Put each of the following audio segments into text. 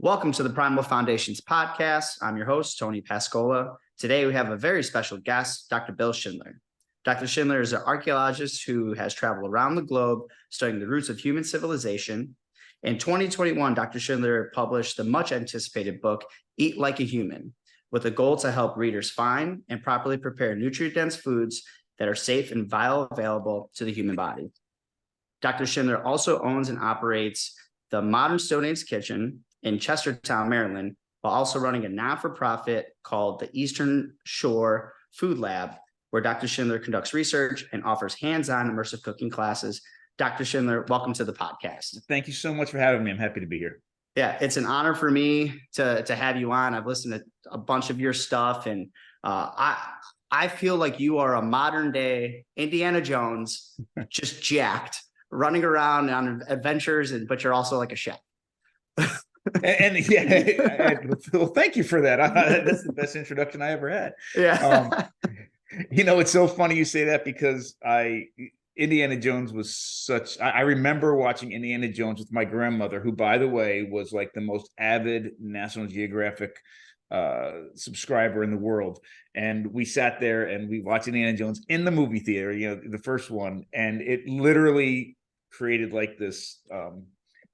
Welcome to the Primal Foundations podcast. I'm your host, Tony Pascola. Today, we have a very special guest, Dr. Bill Schindler. Dr. Schindler is an archaeologist who has traveled around the globe studying the roots of human civilization. In 2021, Dr. Schindler published the much anticipated book, Eat Like a Human, with a goal to help readers find and properly prepare nutrient-dense foods that are safe and bioavailable to the human body. Dr. Schindler also owns and operates the Modern Stone Age Kitchen in Chestertown, Maryland, while also running a non-for-profit called the Eastern Shore Food Lab, where Dr. Schindler conducts research and offers hands-on immersive cooking classes. Dr. Schindler, welcome to the podcast. Thank you so much for having me. I'm happy to be here. Yeah, it's an honor for me to have you on. I've listened to a bunch of your stuff, and I feel like you are a modern day Indiana Jones, just jacked, running around on adventures, but you're also like a chef. Well, thank you for that. That's the best introduction I ever had. Yeah. It's so funny you say that because Indiana Jones was I remember watching Indiana Jones with my grandmother, who, by the way, was like the most avid National Geographic subscriber in the world. And we sat there and we watched Indiana Jones in the movie theater, the first one. And it literally created like this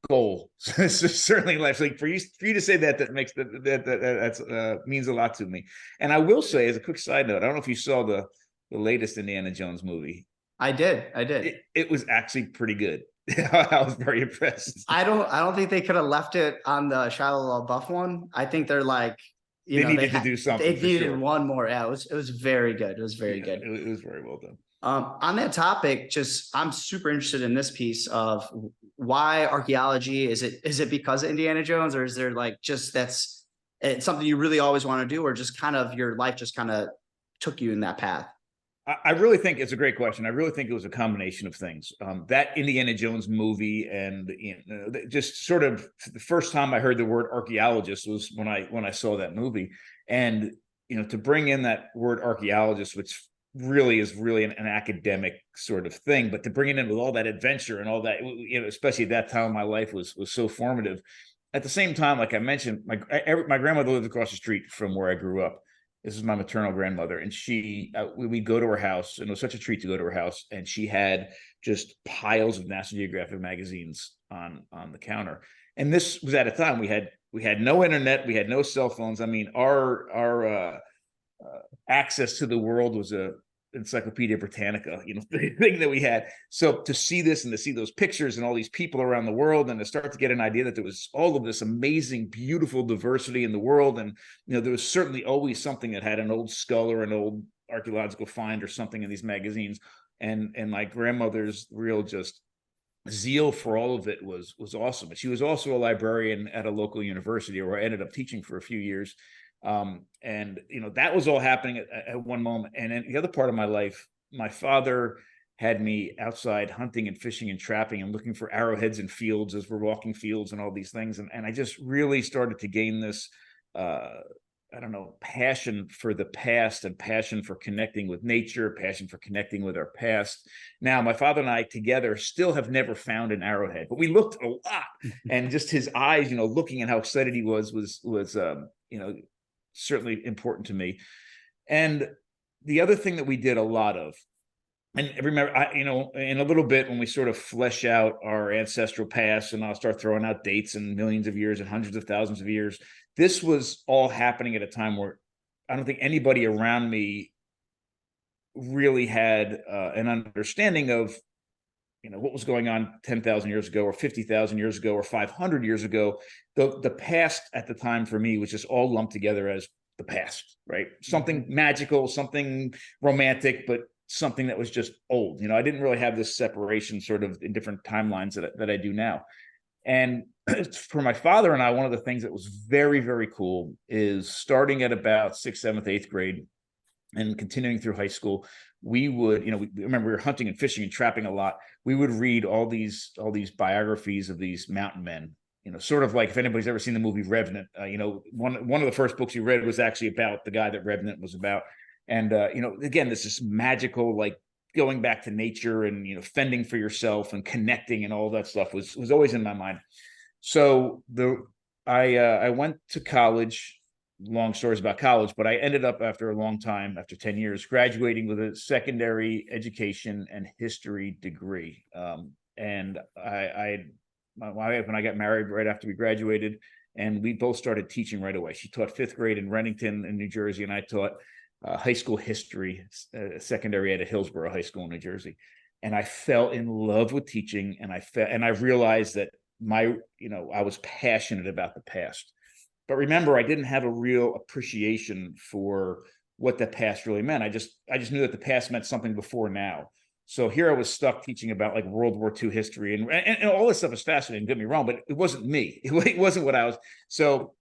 goal. Certainly life, like for you to say that makes that means a lot to me. And I will say, as a quick side note, I don't know if you saw the latest Indiana Jones movie. I did. It was actually pretty good. I was very impressed. I don't think they could have left it on the Shia LaBeouf one. I think they're like, they needed to do something. They needed one more. Yeah, it was very good. It was very good. It was very well done. On that topic, I'm super interested in this piece of why archaeology. Is it because of Indiana Jones, or is there it's something you really always want to do, or just kind of your life just kind of took you in that path? I really think it's a great question. I really think it was a combination of things. That Indiana Jones movie, and just sort of the first time I heard the word archaeologist was when I saw that movie, and to bring in that word archaeologist, which really is an academic sort of thing, but to bring it in with all that adventure and all that, especially at that time of my life was so formative. At the same time, like I mentioned, my grandmother lived across the street from where I grew up. This is my maternal grandmother, and we'd go to her house, and it was such a treat to go to her house. And she had just piles of National Geographic magazines on the counter. And this was at a time we had no internet, we had no cell phones. I mean, our access to the world was a Encyclopedia Britannica, the thing that we had. So to see this and to see those pictures and all these people around the world, and to start to get an idea that there was all of this amazing, beautiful diversity in the world. And, there was certainly always something that had an old skull or an old archaeological find or something in these magazines. And my grandmother's real just zeal for all of it was awesome. But she was also a librarian at a local university where I ended up teaching for a few years. And that was all happening at one moment. And then the other part of my life, my father had me outside hunting and fishing and trapping and looking for arrowheads in fields as we're walking fields and all these things. And I just really started to gain this, passion for the past, and passion for connecting with nature, passion for connecting with our past. Now, my father and I together still have never found an arrowhead, but we looked a lot. And just his eyes, looking at how excited he was certainly important to me. And the other thing that we did a lot of, and remember, in a little bit when we sort of flesh out our ancestral past, and I'll start throwing out dates and millions of years and hundreds of thousands of years, this was all happening at a time where I don't think anybody around me really had an understanding of what was going on 10,000 years ago, or 50,000 years ago, or 500 years ago. The past at the time for me was just all lumped together as the past, right? Something magical, something romantic, but something that was just old. I didn't really have this separation sort of in different timelines that I do now. And for my father and I, one of the things that was very, very cool is starting at about 6th, 7th, 8th grade and continuing through high school, we would, remember we were hunting and fishing and trapping a lot. We would read all these biographies of these mountain men, sort of like if anybody's ever seen the movie Revenant, one of the first books you read was actually about the guy that Revenant was about. And, again, this is magical, like going back to nature and, fending for yourself and connecting and all that stuff was always in my mind. So I went to college. Long stories about college, but I ended up after a long time, after 10 years, graduating with a secondary education and history degree. And my wife and I got married right after we graduated, and we both started teaching right away. She taught fifth grade in Renington in New Jersey, and I taught high school history, secondary at a Hillsborough High School in New Jersey. And I fell in love with teaching, and I realized that I was passionate about the past. But remember, I didn't have a real appreciation for what the past really meant. I just knew that the past meant something before now. So here I was stuck teaching about like World War II history, and all this stuff is fascinating. Don't get me wrong, but it wasn't me. It wasn't what I was. So,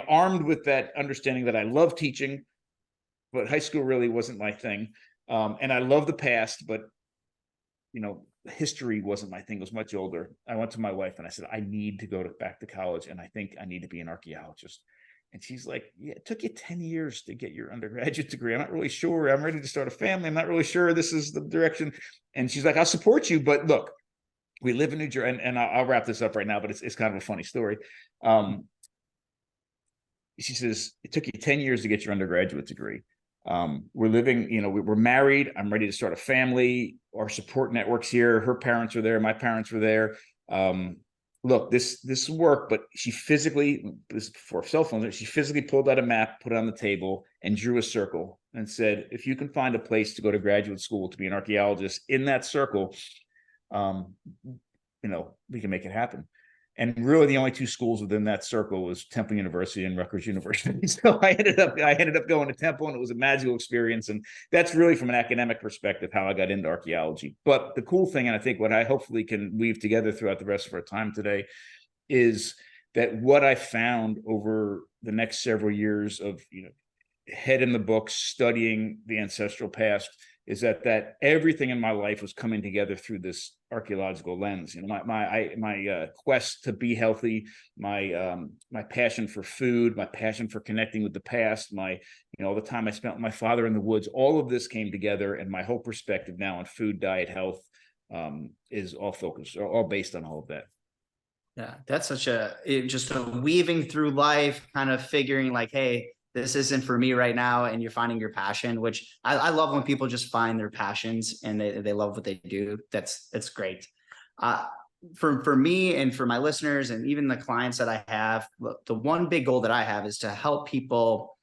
armed with that understanding that I love teaching, but high school really wasn't my thing. And I love the past, but history wasn't my thing. It was much older. I went to my wife and I said, I need to go back to college, and I think I need to be an archaeologist. And she's like, yeah, it took you 10 years to get your undergraduate degree. I'm not really sure. I'm ready to start a family. I'm not really sure this is the direction. And she's like, I'll support you. But look, we live in New Jersey, and I'll wrap this up right now, but it's kind of a funny story. She says, it took you 10 years to get your undergraduate degree. We're living, we're married. I'm ready to start a family. Our support network's here. Her parents are there. My parents were there. Look, this worked, but she physically, this is before cell phones, she physically pulled out a map, put it on the table, and drew a circle and said, if you can find a place to go to graduate school to be an archaeologist in that circle, we can make it happen. And really, the only two schools within that circle was Temple University and Rutgers University. So I ended up going to Temple, and it was a magical experience. And that's really, from an academic perspective, how I got into archaeology. But the cool thing, and I think what I hopefully can weave together throughout the rest of our time today, is that what I found over the next several years of head in the books, studying the ancestral past, is that everything in my life was coming together through this archaeological lens. My quest to be healthy, my passion for food, my passion for connecting with the past, all the time I spent with my father in the woods, all of this came together, and my whole perspective now on food, diet, health is all focused, all based on all of that. Yeah, that's just a weaving through life, kind of figuring like, hey, this isn't for me right now, and you're finding your passion, which I love when people just find their passions and they love what they do. That's great. For me and for my listeners and even the clients that I have, the one big goal that I have is to help people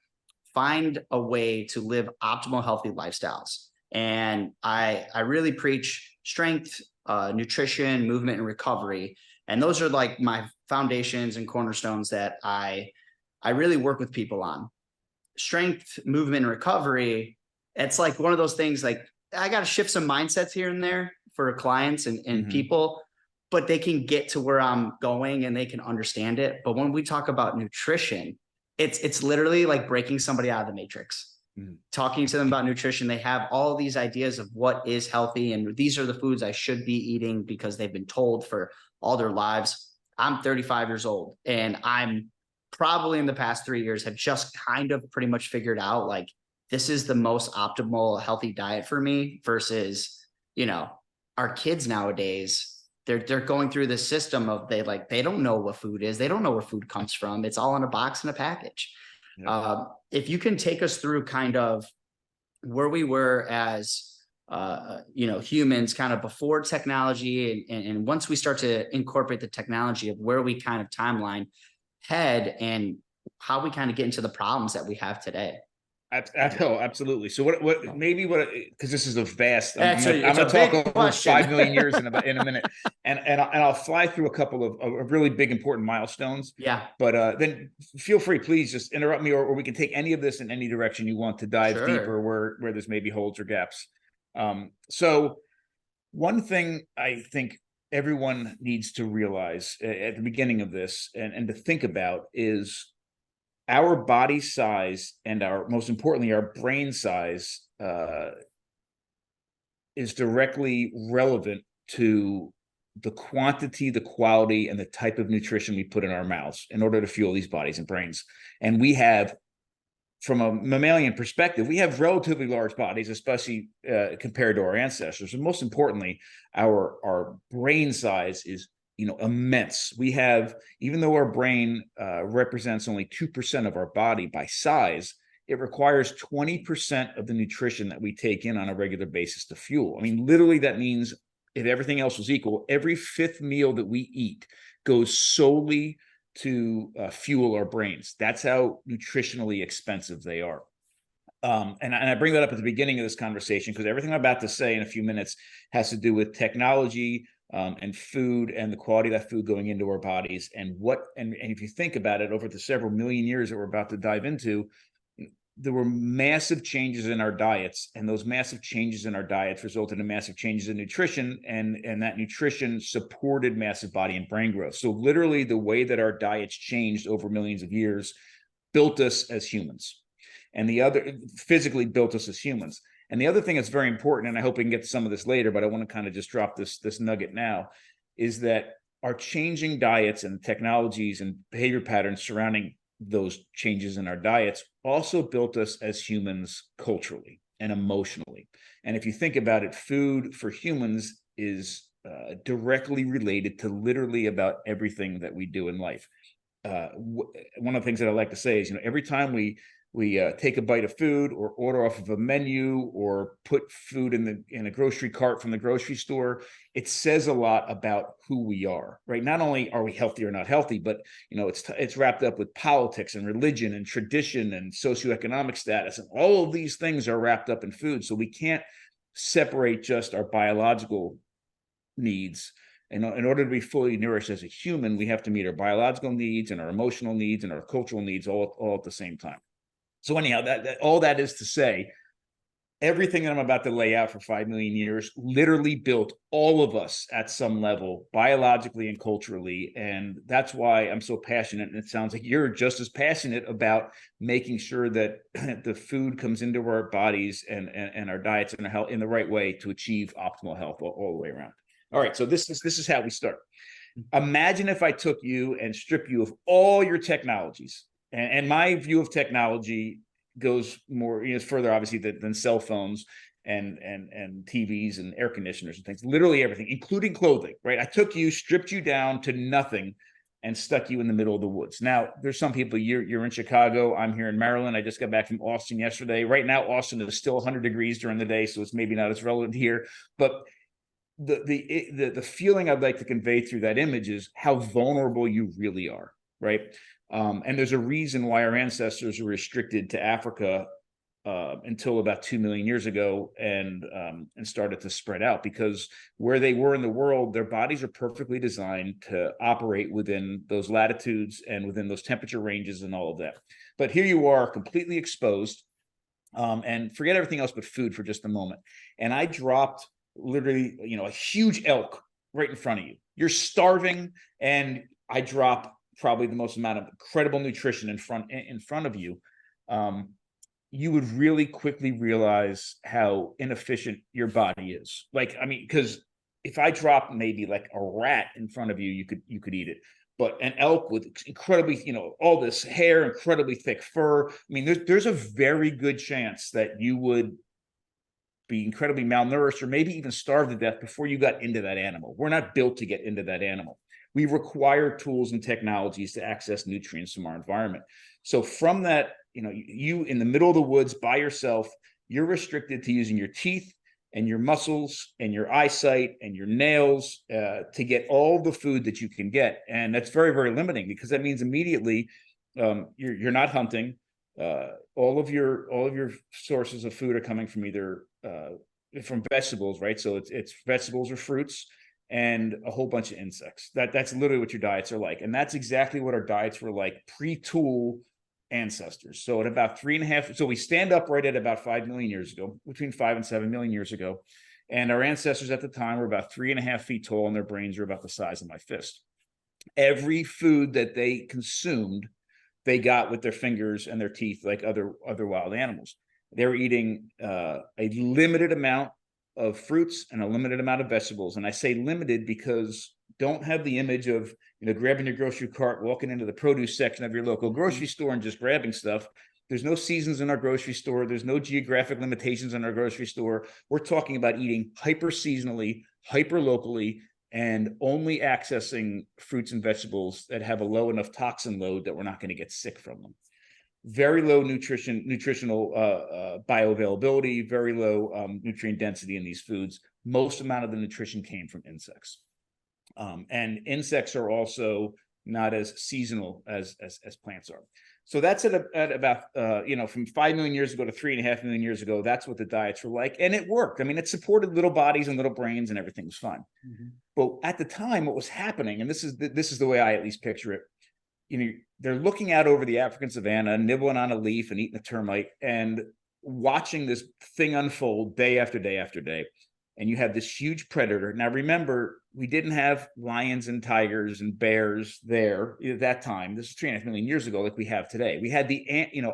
find a way to live optimal, healthy lifestyles. And I really preach strength, nutrition, movement, and recovery. And those are like my foundations and cornerstones that I really work with people on. Strength, movement, and recovery, it's like one of those things, like I got to shift some mindsets here and there for clients and people, but they can get to where I'm going and they can understand it. But when we talk about nutrition, it's literally like breaking somebody out of the matrix. Talking to them about nutrition, they have all these ideas of what is healthy, and these are the foods I should be eating because they've been told for all their lives. I'm 35 years old, and I'm probably in the past 3 years have just kind of pretty much figured out like this is the most optimal healthy diet for me versus our kids nowadays. They're going through this system of they don't know what food is, they don't know where food comes from, it's all in a box and a package. If you can take us through kind of where we were as humans kind of before technology, and once we start to incorporate the technology, of where we kind of timeline head and how we kind of get into the problems that we have today. Absolutely. So what because this is a vast, I'm going to talk over question. 5 million years in a minute, and I'll fly through a couple of really big, important milestones. Yeah. But then feel free, please just interrupt me, or we can take any of this in any direction you want to dive deeper where there's maybe holes or gaps. So one thing I think everyone needs to realize at the beginning of this and to think about is our body size, and most importantly, our brain size is directly relevant to the quantity, the quality, and the type of nutrition we put in our mouths in order to fuel these bodies and brains. And we have, from a mammalian perspective, we have relatively large bodies, especially compared to our ancestors. And most importantly, our brain size is immense. We have, even though our brain represents only 2% of our body by size, it requires 20% of the nutrition that we take in on a regular basis to fuel. I mean, literally, that means if everything else was equal, every fifth meal that we eat goes solely to fuel our brains. That's how nutritionally expensive they are. And I bring that up at the beginning of this conversation because everything I'm about to say in a few minutes has to do with technology and food and the quality of that food going into our bodies. And if you think about it, over the several million years that we're about to dive into, there were massive changes in our diets, and those massive changes in our diets resulted in massive changes in nutrition, and that nutrition supported massive body and brain growth. So literally, the way that our diets changed over millions of years built us as humans, and the other physically built us as humans. And the other thing that's very important, and I hope we can get to some of this later, but I want to kind of just drop this nugget now, is that our changing diets and technologies and behavior patterns surrounding those changes in our diets also built us as humans culturally and emotionally. And if you think about it, food for humans is directly related to literally about everything that we do in life. One of the things that I like to say is, every time we take a bite of food or order off of a menu or put food in a grocery cart from the grocery store, it says a lot about who we are, right? Not only are we healthy or not healthy, but it's wrapped up with politics and religion and tradition and socioeconomic status, and all of these things are wrapped up in food. So we can't separate just our biological needs. In order to be fully nourished as a human, we have to meet our biological needs and our emotional needs and our cultural needs all at the same time. So anyhow, all that is to say, everything that I'm about to lay out for 5 million years literally built all of us at some level, biologically and culturally. And that's why I'm so passionate. And it sounds like you're just as passionate about making sure that the food comes into our bodies and our diets in the right way to achieve optimal health all the way around. All right, so this is how we start. Imagine if I took you and stripped you of all your technologies. And my view of technology goes more, further obviously than cell phones and TVs and air conditioners and things. Literally everything, including clothing. Right? I took you, stripped you down to nothing, and stuck you in the middle of the woods. Now, there's some people. You're in Chicago. I'm here in Maryland. I just got back from Austin yesterday. Right now, Austin is still 100 degrees during the day, so it's maybe not as relevant here. But the feeling I'd like to convey through that image is how vulnerable you really are. Right? And there's a reason why our ancestors were restricted to Africa until about 2 million years ago and started to spread out, because where they were in the world, their bodies are perfectly designed to operate within those latitudes and within those temperature ranges and all of that. But here you are completely exposed, and forget everything else but food for just a moment. And I dropped literally, a huge elk right in front of you. You're starving, and I drop probably the most amount of incredible nutrition in front of you. You would really quickly realize how inefficient your body is. Because if I drop maybe like a rat in front of you, you could eat it. But an elk with incredibly, all this hair, incredibly thick fur. I mean, there's a very good chance that you would be incredibly malnourished or maybe even starve to death before you got into that animal. We're not built to get into that animal. We require tools and technologies to access nutrients from our environment. So from that, you in the middle of the woods by yourself, you're restricted to using your teeth and your muscles and your eyesight and your nails to get all the food that you can get. And that's very, very limiting, because that means immediately you're not hunting. All of your sources of food are coming from either from vegetables, right? So it's vegetables or fruits, and a whole bunch of insects. That's literally what your diets are like. And that's exactly what our diets were like pre-tool ancestors. So at about 3.5, so we stand upright at about 5 million years ago, between 5 and 7 million years ago. And our ancestors at the time were about 3.5 feet tall, and their brains were about the size of my fist. Every food that they consumed, they got with their fingers and their teeth, like other wild animals. They were eating a limited amount of fruits and a limited amount of vegetables. And I say limited because don't have the image of, grabbing your grocery cart, walking into the produce section of your local grocery store and just grabbing stuff. There's no seasons in our grocery store. There's no geographic limitations in our grocery store. We're talking about eating hyper seasonally, hyper locally, and only accessing fruits and vegetables that have a low enough toxin load that we're not going to get sick from them. Very low nutritional bioavailability, very low nutrient density in these foods. Most amount of the nutrition came from insects. And insects are also not as seasonal as plants are. So that's at about, from 5 million years ago to 3.5 million years ago, that's what the diets were like. And it worked. I mean, it supported little bodies and little brains and everything was fine. Mm-hmm. But at the time, what was happening, and this is the way I at least picture it, they're looking out over the African savanna, nibbling on a leaf and eating a termite and watching this thing unfold day after day after day. And you have this huge predator. Now, remember, we didn't have lions and tigers and bears there at that time. This is 3.5 million years ago, like we have today. We had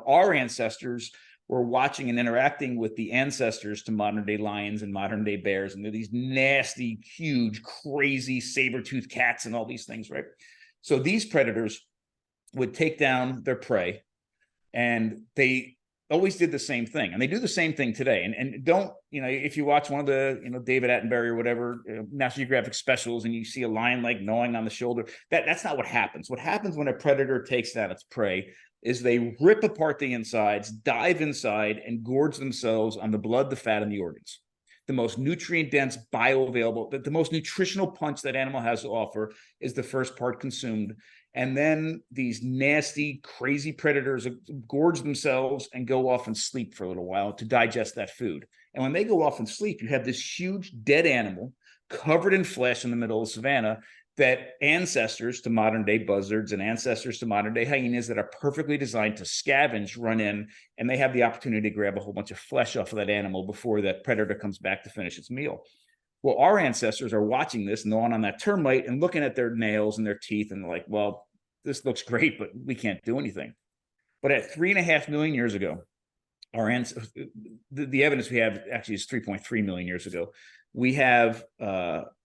our ancestors were watching and interacting with the ancestors to modern day lions and modern day bears. And they're these nasty, huge, crazy saber-toothed cats and all these things, right? So these predators would take down their prey, and they always did the same thing, and they do the same thing today. And don't, if you watch one of the, David Attenborough or whatever, National Geographic specials, and you see a lion like gnawing on the shoulder, that's not what happens. What happens when a predator takes down its prey is they rip apart the insides, dive inside, and gorge themselves on the blood, the fat, and the organs. The most nutrient dense, bioavailable, the most nutritional punch that animal has to offer is the first part consumed. And then these nasty, crazy predators gorge themselves and go off and sleep for a little while to digest that food. And when they go off and sleep, you have this huge dead animal covered in flesh in the middle of the savannah that ancestors to modern day buzzards and ancestors to modern day hyenas that are perfectly designed to scavenge run in, and they have the opportunity to grab a whole bunch of flesh off of that animal before that predator comes back to finish its meal. Well, our ancestors are watching this, gnawing on that termite and looking at their nails and their teeth, and they're like, well, this looks great, but we can't do anything. But at 3.5 million years ago, the evidence we have actually is 3.3 million years ago. We have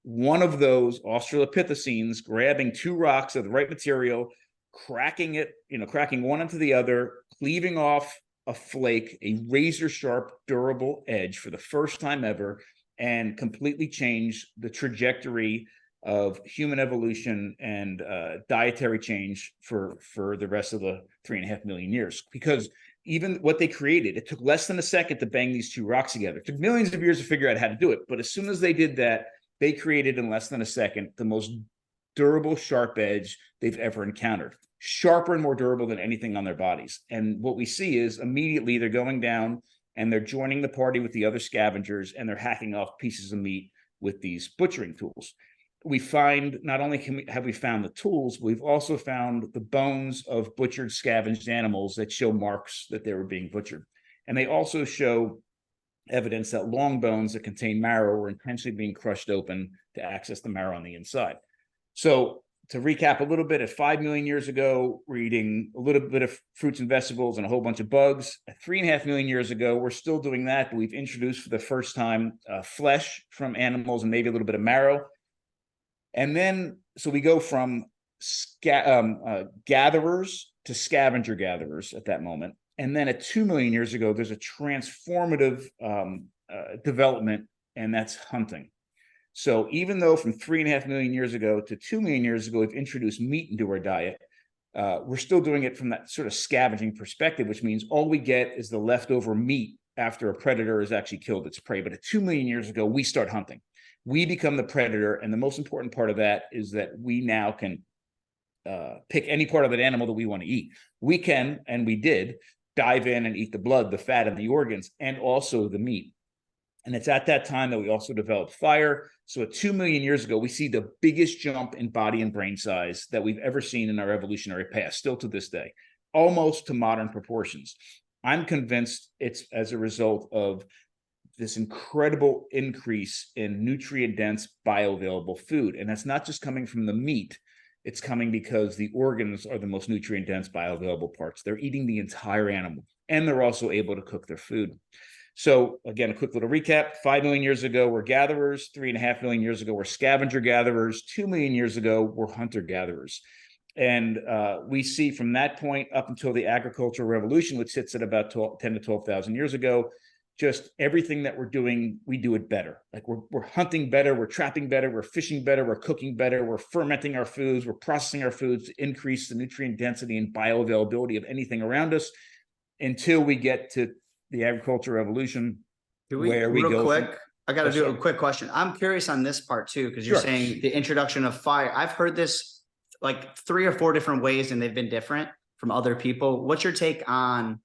one of those Australopithecines grabbing two rocks of the right material, cracking one into the other, cleaving off a flake, a razor sharp, durable edge for the first time ever, and completely change the trajectory of human evolution and dietary change for the rest of the 3.5 million years. Because even what they created, it took less than a second to bang these two rocks together. It took millions of years to figure out how to do it. But as soon as they did that, they created in less than a second the most durable, sharp edge they've ever encountered. Sharper and more durable than anything on their bodies. And what we see is immediately they're going down and they're joining the party with the other scavengers, and they're hacking off pieces of meat with these butchering tools. We find, not only have we found the tools, we've also found the bones of butchered, scavenged animals that show marks that they were being butchered. And they also show evidence that long bones that contain marrow were intentionally being crushed open to access the marrow on the inside. So to recap a little bit, at 5 million years ago, we're eating a little bit of fruits and vegetables and a whole bunch of bugs. At 3.5 million years ago, we're still doing that, but we've introduced for the first time flesh from animals and maybe a little bit of marrow. And then, so we go from gatherers to scavenger gatherers at that moment. And then at 2 million years ago, there's a transformative development, and that's hunting. So even though from 3.5 million years ago to 2 million years ago, we've introduced meat into our diet, we're still doing it from that sort of scavenging perspective, which means all we get is the leftover meat after a predator has actually killed its prey. But at 2 million years ago, we start hunting. We become the predator, and the most important part of that is that we now can pick any part of that animal that we want to eat. We can, and we did, dive in and eat the blood, the fat, and the organs, and also the meat. And it's at that time that we also developed fire. So at 2 million years ago, we see the biggest jump in body and brain size that we've ever seen in our evolutionary past, still to this day, almost to modern proportions. I'm convinced it's as a result of this incredible increase in nutrient-dense, bioavailable food. And that's not just coming from the meat. It's coming because the organs are the most nutrient-dense, bioavailable parts. They're eating the entire animal, and they're also able to cook their food. So again, a quick little recap. 5 million years ago, we're gatherers. 3.5 million years ago, we're scavenger gatherers. 2 million years ago, we're hunter gatherers. And we see from that point up until the agricultural revolution, which sits at about 10 to 12,000 years ago, just everything that we're doing, we do it better. Like we're hunting better, we're trapping better, we're fishing better, we're cooking better, we're fermenting our foods, we're processing our foods to increase the nutrient density and bioavailability of anything around us until we get to the agricultural revolution, where we real go quick, from, I got to do a quick question. I'm curious on this part too, because you're Sure. saying the introduction of fire. I've heard this like 3 or 4 different ways and they've been different from other people. What's your take on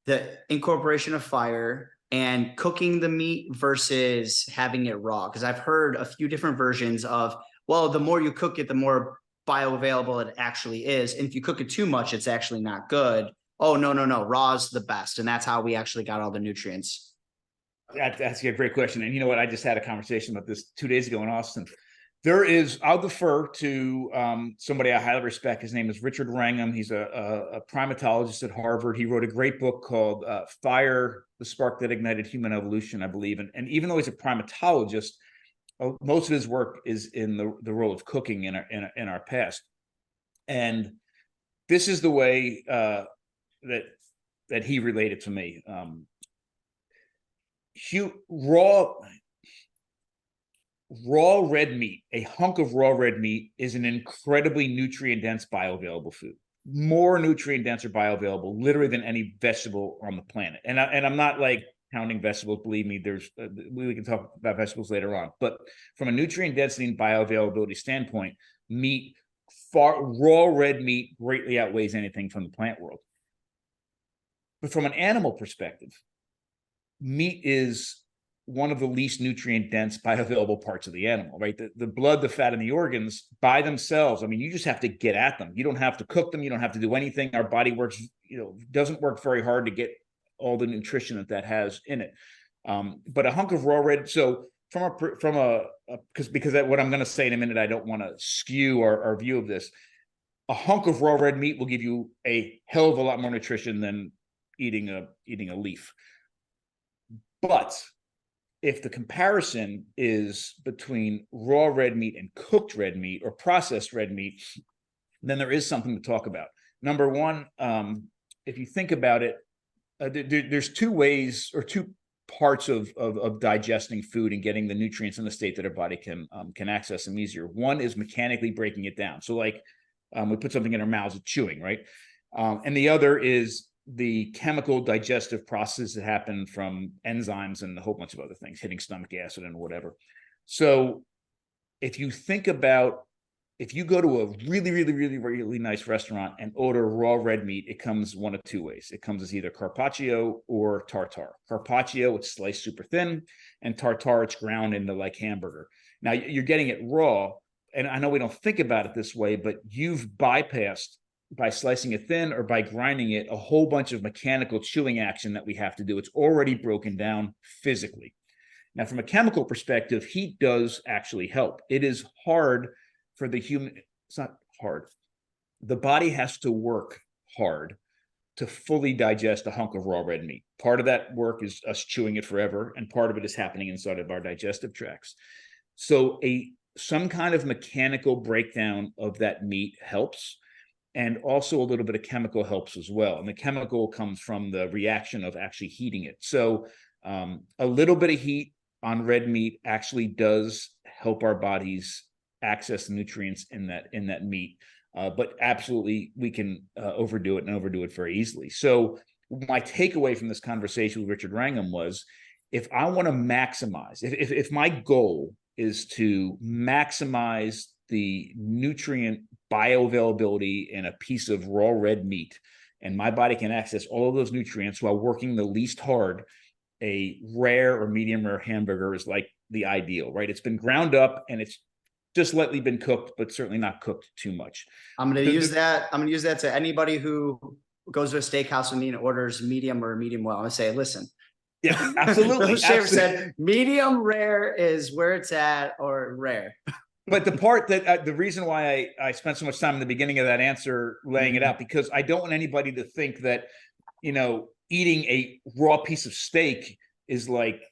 the incorporation of fire and cooking the meat versus having it raw? Because I've heard a few different versions of, well, the more you cook it, the more bioavailable it actually is. And if you cook it too much, it's actually not good. Oh, no, raw is the best. And that's how we actually got all the nutrients. That's a great question. And you know what? I just had a conversation about this 2 days ago in Austin. I'll defer to somebody I highly respect. His name is Richard Wrangham. He's a primatologist at Harvard. He wrote a great book called Fire, the Spark That Ignited Human Evolution, I believe. And even though he's a primatologist, most of his work is in the role of cooking in our past. And this is the way that he related to me. Raw red meat, a hunk of raw red meat, is an incredibly nutrient dense bioavailable food, more nutrient dense or bioavailable literally than any vegetable on the planet. And I'm not like counting vegetables, believe me, we can talk about vegetables later on, but from a nutrient density and bioavailability standpoint, raw red meat greatly outweighs anything from the plant world. But from an animal perspective, meat is one of the least nutrient dense bioavailable parts of the animal, right? The blood, the fat, and the organs by themselves, I mean, you just have to get at them. You don't have to cook them. You don't have to do anything. Our body doesn't work very hard to get all the nutrition that has in it. But a hunk of raw red, so because what I'm going to say in a minute, I don't want to skew our view of this. A hunk of raw red meat will give you a hell of a lot more nutrition than eating a leaf. But if the comparison is between raw red meat and cooked red meat or processed red meat, then there is something to talk about. Number one, if you think about it, there's 2 ways or 2 parts of digesting food and getting the nutrients in the state that our body can access them easier. One is mechanically breaking it down. So like we put something in our mouths, chewing, right? And the other is the chemical digestive processes that happen from enzymes and a whole bunch of other things, hitting stomach acid and whatever. So if you go to a really, really, really, really nice restaurant and order raw red meat, it comes one of 2 ways. It comes as either carpaccio or tartare. Carpaccio, it's sliced super thin, and tartare, it's ground into like hamburger. Now you're getting it raw, and I know we don't think about it this way, but you've bypassed, by slicing it thin or by grinding it, a whole bunch of mechanical chewing action that we have to do. It's already broken down physically. Now, from a chemical perspective, heat does actually help. It is hard for the human. It's not hard. The body has to work hard to fully digest a hunk of raw red meat. Part of that work is us chewing it forever, and part of it is happening inside of our digestive tracts. So some kind of mechanical breakdown of that meat helps. And also a little bit of chemical helps as well. And the chemical comes from the reaction of actually heating it. So a little bit of heat on red meat actually does help our bodies access the nutrients in that meat. But absolutely, we can overdo it very easily. So my takeaway from this conversation with Richard Wrangham was, if I want to maximize, if my goal is to maximize the nutrient bioavailability in a piece of raw red meat, and my body can access all of those nutrients while working the least hard, a rare or medium rare hamburger is like the ideal, right? It's been ground up and it's just lightly been cooked, but certainly not cooked too much. I'm going to use that to anybody who goes to a steakhouse with me and orders medium or medium well. I'm going to say, listen. Yeah, absolutely. The chef said medium rare is where it's at, or rare. But the part that the reason why I spent so much time in the beginning of that answer laying it out, because I don't want anybody to think that, eating a raw piece of steak is like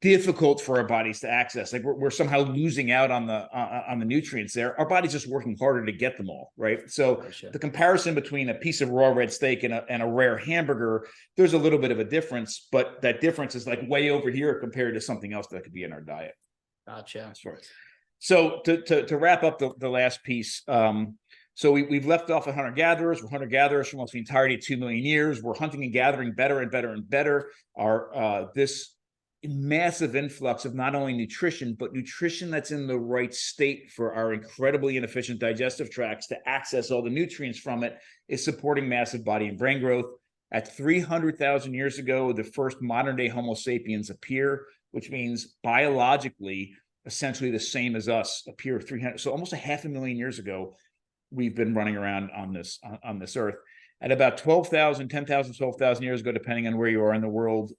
difficult for our bodies to access. Like we're somehow losing out on the nutrients there. Our body's just working harder to get them all, right? So Gotcha. the comparison between a piece of raw red steak and a rare hamburger, there's a little bit of a difference, but that difference is like way over here compared to something else that could be in our diet. Gotcha. So to wrap up the last piece, so we've left off at hunter-gatherers. We're hunter-gatherers for almost the entirety of 2 million years. We're hunting and gathering better and better and better. This massive influx of not only nutrition, but nutrition that's in the right state for our incredibly inefficient digestive tracts to access all the nutrients from it is supporting massive body and brain growth. At 300,000 years ago, the first modern-day Homo sapiens appear, which means biologically, essentially the same as us appear 300. So almost a 500,000 years ago, we've been running around on this earth. At about 12,000, 10,000, 12,000 years ago, depending on where you are in the world,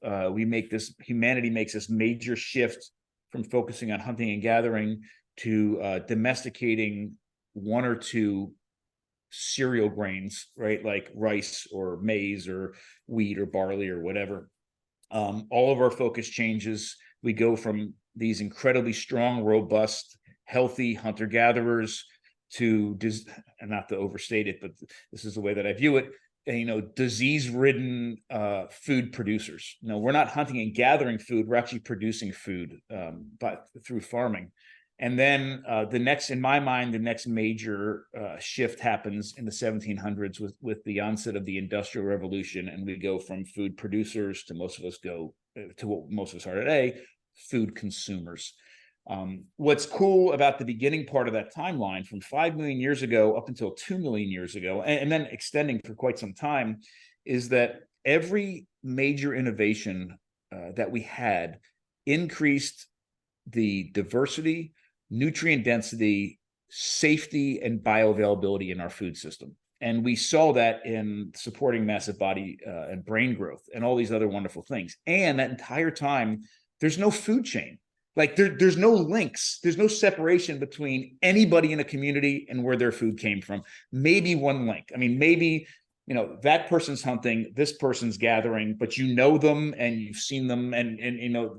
humanity makes this major shift from focusing on hunting and gathering to domesticating one or two cereal grains, right? Like rice or maize or wheat or barley or whatever. All of our focus changes. We go from these incredibly strong, robust, healthy hunter-gatherers to, and not to overstate it, but this is the way that I view it, disease-ridden food producers. No, we're not hunting and gathering food. We're actually producing food but through farming. And then in my mind, the next major shift happens in the 1700s with the onset of the Industrial Revolution. And we go from food producers to most of us go to what most of us are today, food consumers. What's cool about the beginning part of that timeline from 5 million years ago up until 2 million years ago, and then extending for quite some time, is that every major innovation that we had increased the diversity, nutrient density, safety, and bioavailability in our food system. And we saw that in supporting massive body and brain growth and all these other wonderful things. And that entire time, there's no food chain. Like there's no links. There's no separation between anybody in a community and where their food came from. Maybe one link. I mean, maybe, that person's hunting, this person's gathering, but you know them and you've seen them. And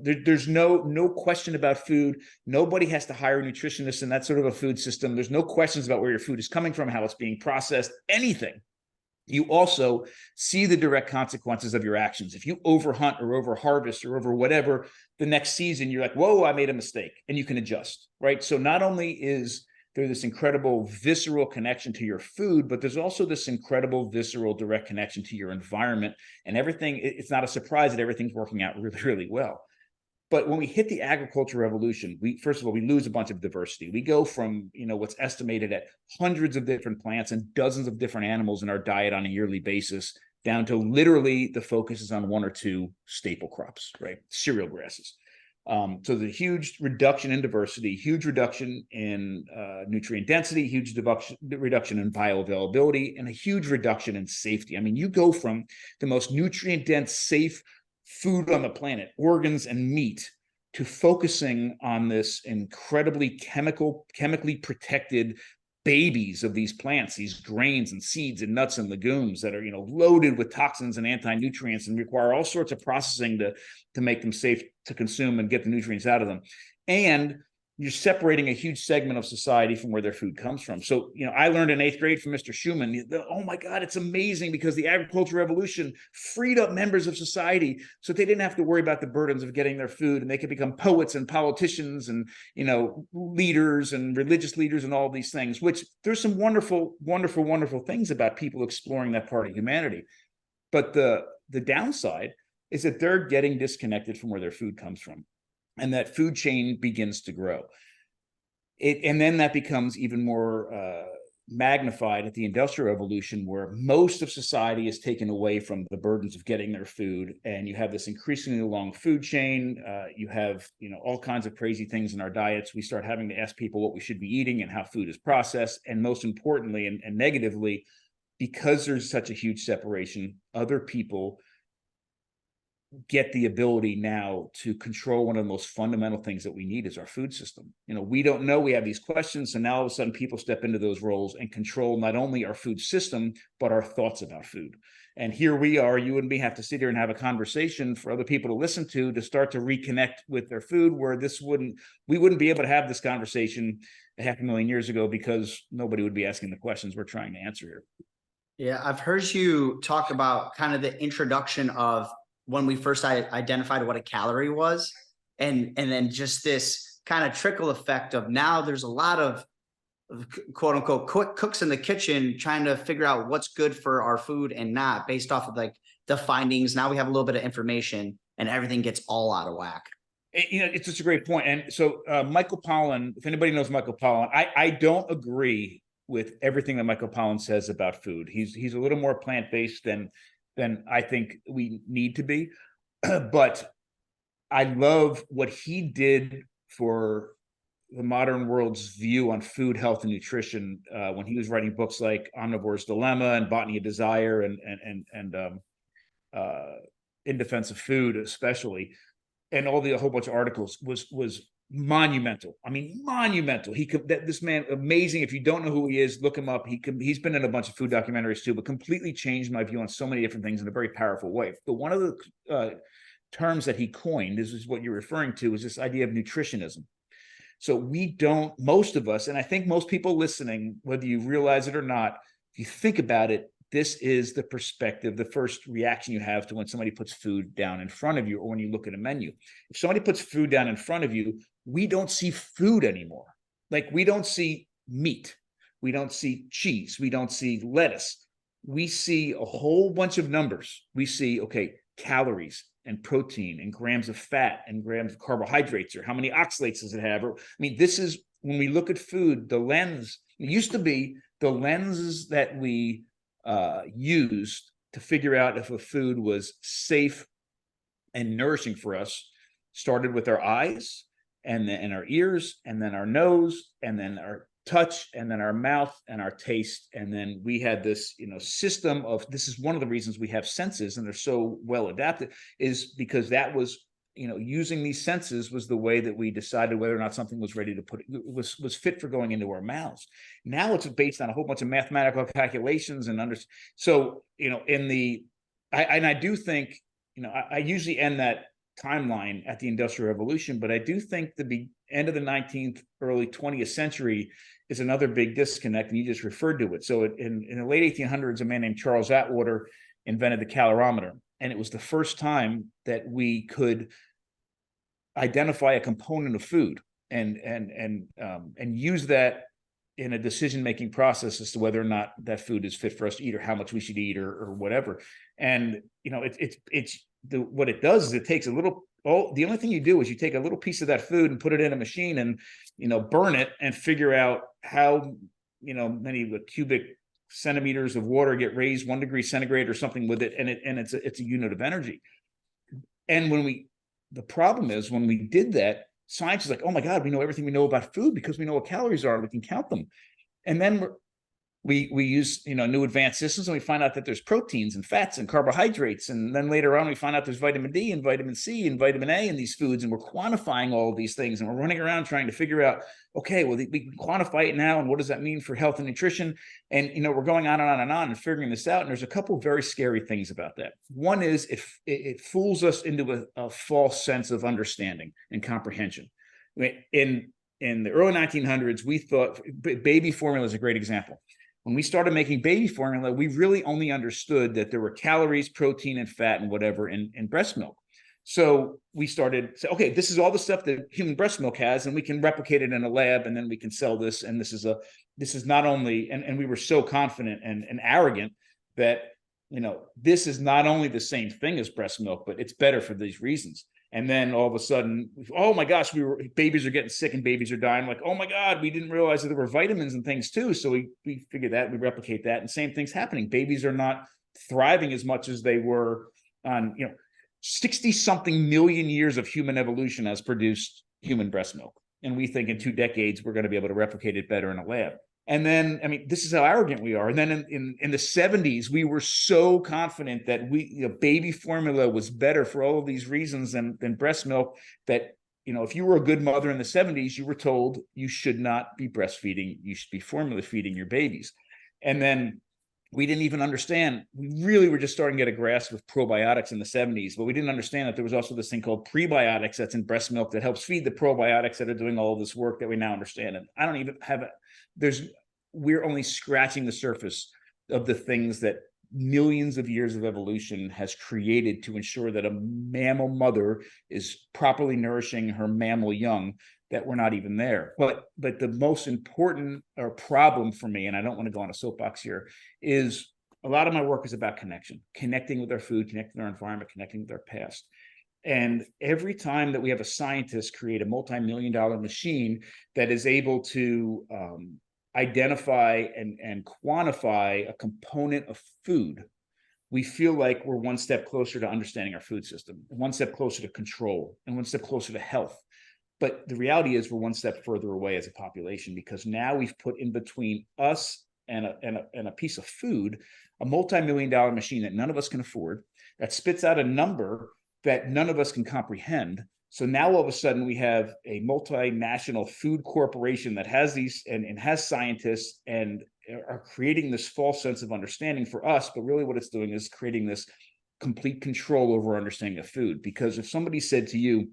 there's no question about food. Nobody has to hire nutritionists in that sort of a food system. There's no questions about where your food is coming from, how it's being processed, anything. You also see the direct consequences of your actions. If you overhunt or overharvest or over whatever, the next season, you're like, whoa, I made a mistake, and you can adjust, right? So not only is there this incredible visceral connection to your food, but there's also this incredible visceral direct connection to your environment and everything. It's not a surprise that everything's working out really, really well. But when we hit the agricultural revolution, first of all, we lose a bunch of diversity. We go from, what's estimated at hundreds of different plants and dozens of different animals in our diet on a yearly basis, down to literally the focus is on one or two staple crops, right? Cereal grasses. So the huge reduction in diversity, huge reduction in nutrient density, huge reduction in bioavailability, and a huge reduction in safety. I mean, you go from the most nutrient-dense, safe food on the planet, organs and meat, to focusing on this incredibly chemically protected babies of these plants, these grains and seeds and nuts and legumes that are, loaded with toxins and anti-nutrients and require all sorts of processing to make them safe to consume and get the nutrients out of them. And you're separating a huge segment of society from where their food comes from. So, I learned in 8th grade from Mr. Schumann, oh my God, it's amazing because the agricultural revolution freed up members of society so they didn't have to worry about the burdens of getting their food, and they could become poets and politicians and, leaders and religious leaders and all these things, which there's some wonderful, wonderful, wonderful things about people exploring that part of humanity. But the downside is that they're getting disconnected from where their food comes from. And that food chain begins to grow. And then that becomes even more magnified at the Industrial Revolution, where most of society is taken away from the burdens of getting their food. And you have this increasingly long food chain. You have, all kinds of crazy things in our diets. We start having to ask people what we should be eating and how food is processed. And most importantly, and negatively, because there's such a huge separation, other people get the ability now to control one of the most fundamental things that we need is our food system. We don't know, we have these questions, so now all of a sudden people step into those roles and control not only our food system, but our thoughts about food. And here we are, you and me have to sit here and have a conversation for other people to listen to start to reconnect with their food, where we wouldn't be able to have this conversation 500,000 years ago, because nobody would be asking the questions we're trying to answer here. Yeah, I've heard you talk about kind of the introduction of when we first identified what a calorie was, and then just this kind of trickle effect of now there's a lot of quote unquote quick cooks in the kitchen trying to figure out what's good for our food and not, based off of like the findings. Now we have a little bit of information and everything gets all out of whack. It's just a great point. And so Michael Pollan, if anybody knows Michael Pollan, I don't agree with everything that Michael Pollan says about food. He's a little more plant-based than I think we need to be. But I love what he did for the modern world's view on food, health, and nutrition when he was writing books like Omnivore's Dilemma and Botany of Desire and In Defense of Food, especially, and a whole bunch of articles was monumental. I mean, monumental. This man, amazing. If you don't know who he is, look him up. He's been in a bunch of food documentaries too, but completely changed my view on so many different things in a very powerful way. But one of the terms that he coined, this is what you're referring to, is this idea of nutritionism. So most of us, and I think most people listening, whether you realize it or not, if you think about it, this is the perspective, the first reaction you have to when somebody puts food down in front of you, or when you look at a menu. If somebody puts food down in front of you, we don't see food anymore. Like, we don't see meat. We don't see cheese. We don't see lettuce. We see a whole bunch of numbers. We see, okay, calories and protein and grams of fat and grams of carbohydrates, or how many oxalates does it have? This is, when we look at food, the lens, it used to be the lenses that we used to figure out if a food was safe and nourishing for us started with our eyes, and then our ears, and then our nose, and then our touch, and then our mouth, and our taste. And then we had this system of, this is one of the reasons we have senses and they're so well adapted, is because that was, using these senses was the way that we decided whether or not something was ready to was fit for going into our mouths. Now it's based on a whole bunch of mathematical calculations and I do think, I usually end that timeline at the Industrial Revolution, but I do think the end of the 19th, early 20th century is another big disconnect, and you just referred to it. So in the late 1800s, a man named Charles Atwater invented the calorimeter, and it was the first time that we could identify a component of food and use that in a decision-making process as to whether or not that food is fit for us to eat, or how much we should eat, or whatever. And what it does is it takes the only thing you do is you take a little piece of that food and put it in a machine and burn it and figure out how many cubic centimeters of water get raised 1 degree centigrade or something with it, and it's a unit of energy. And the problem is, when we did that, science is like, oh my God, we know everything we know about food because we know what calories are, we can count them. And then we use new advanced systems, and we find out that there's proteins and fats and carbohydrates, and then later on we find out there's vitamin D and vitamin C and vitamin A in these foods, and we're quantifying all of these things, and we're running around trying to figure out, okay, well, we can quantify it now, and what does that mean for health and nutrition? And we're going on and on and on and figuring this out. And there's a couple of very scary things about that. One is it fools us into a false sense of understanding and comprehension. In the early 1900s, we thought baby formula is a great example. When we started making baby formula, we really only understood that there were calories, protein, and fat, and whatever in breast milk. So we started to say, okay, this is all the stuff that human breast milk has, and we can replicate it in a lab, and then we can sell this. And this is not only, and we were so confident and arrogant that, this is not only the same thing as breast milk, but it's better for these reasons. And then all of a sudden, oh my gosh, babies are getting sick and babies are dying. Like, oh my God, we didn't realize that there were vitamins and things too. So we figured that, we replicate that, and same thing's happening. Babies are not thriving as much as they were on, 60 something million years of human evolution has produced human breast milk. And we think in 2 decades, we're going to be able to replicate it better in a lab. And then, I mean, this is how arrogant we are. And then in the 70s, we were so confident that baby formula was better for all of these reasons than breast milk, that, if you were a good mother in the 70s, you were told you should not be breastfeeding. You should be formula feeding your babies. And then we didn't even understand. We really were just starting to get a grasp of probiotics in the 70s, but we didn't understand that there was also this thing called prebiotics that's in breast milk that helps feed the probiotics that are doing all of this work that we now understand. And I don't even have we're only scratching the surface of the things that millions of years of evolution has created to ensure that a mammal mother is properly nourishing her mammal young, that we're not even there. But the most important problem for me, and I don't want to go on a soapbox here, is a lot of my work is about connecting with our food, connecting with our environment, connecting with our past. And every time that we have a scientist create a multi-million-dollar machine that is able to identify and quantify a component of food, we feel like we're one step closer to understanding our food system, one step closer to control, and one step closer to health. But the reality is we're one step further away as a population, because now we've put in between us and a piece of food a multi-million-dollar machine that none of us can afford, that spits out a number that none of us can comprehend. So now all of a sudden we have a multinational food corporation that has these and has scientists and are creating this false sense of understanding for us. But really what it's doing is creating this complete control over our understanding of food. Because if somebody said to you,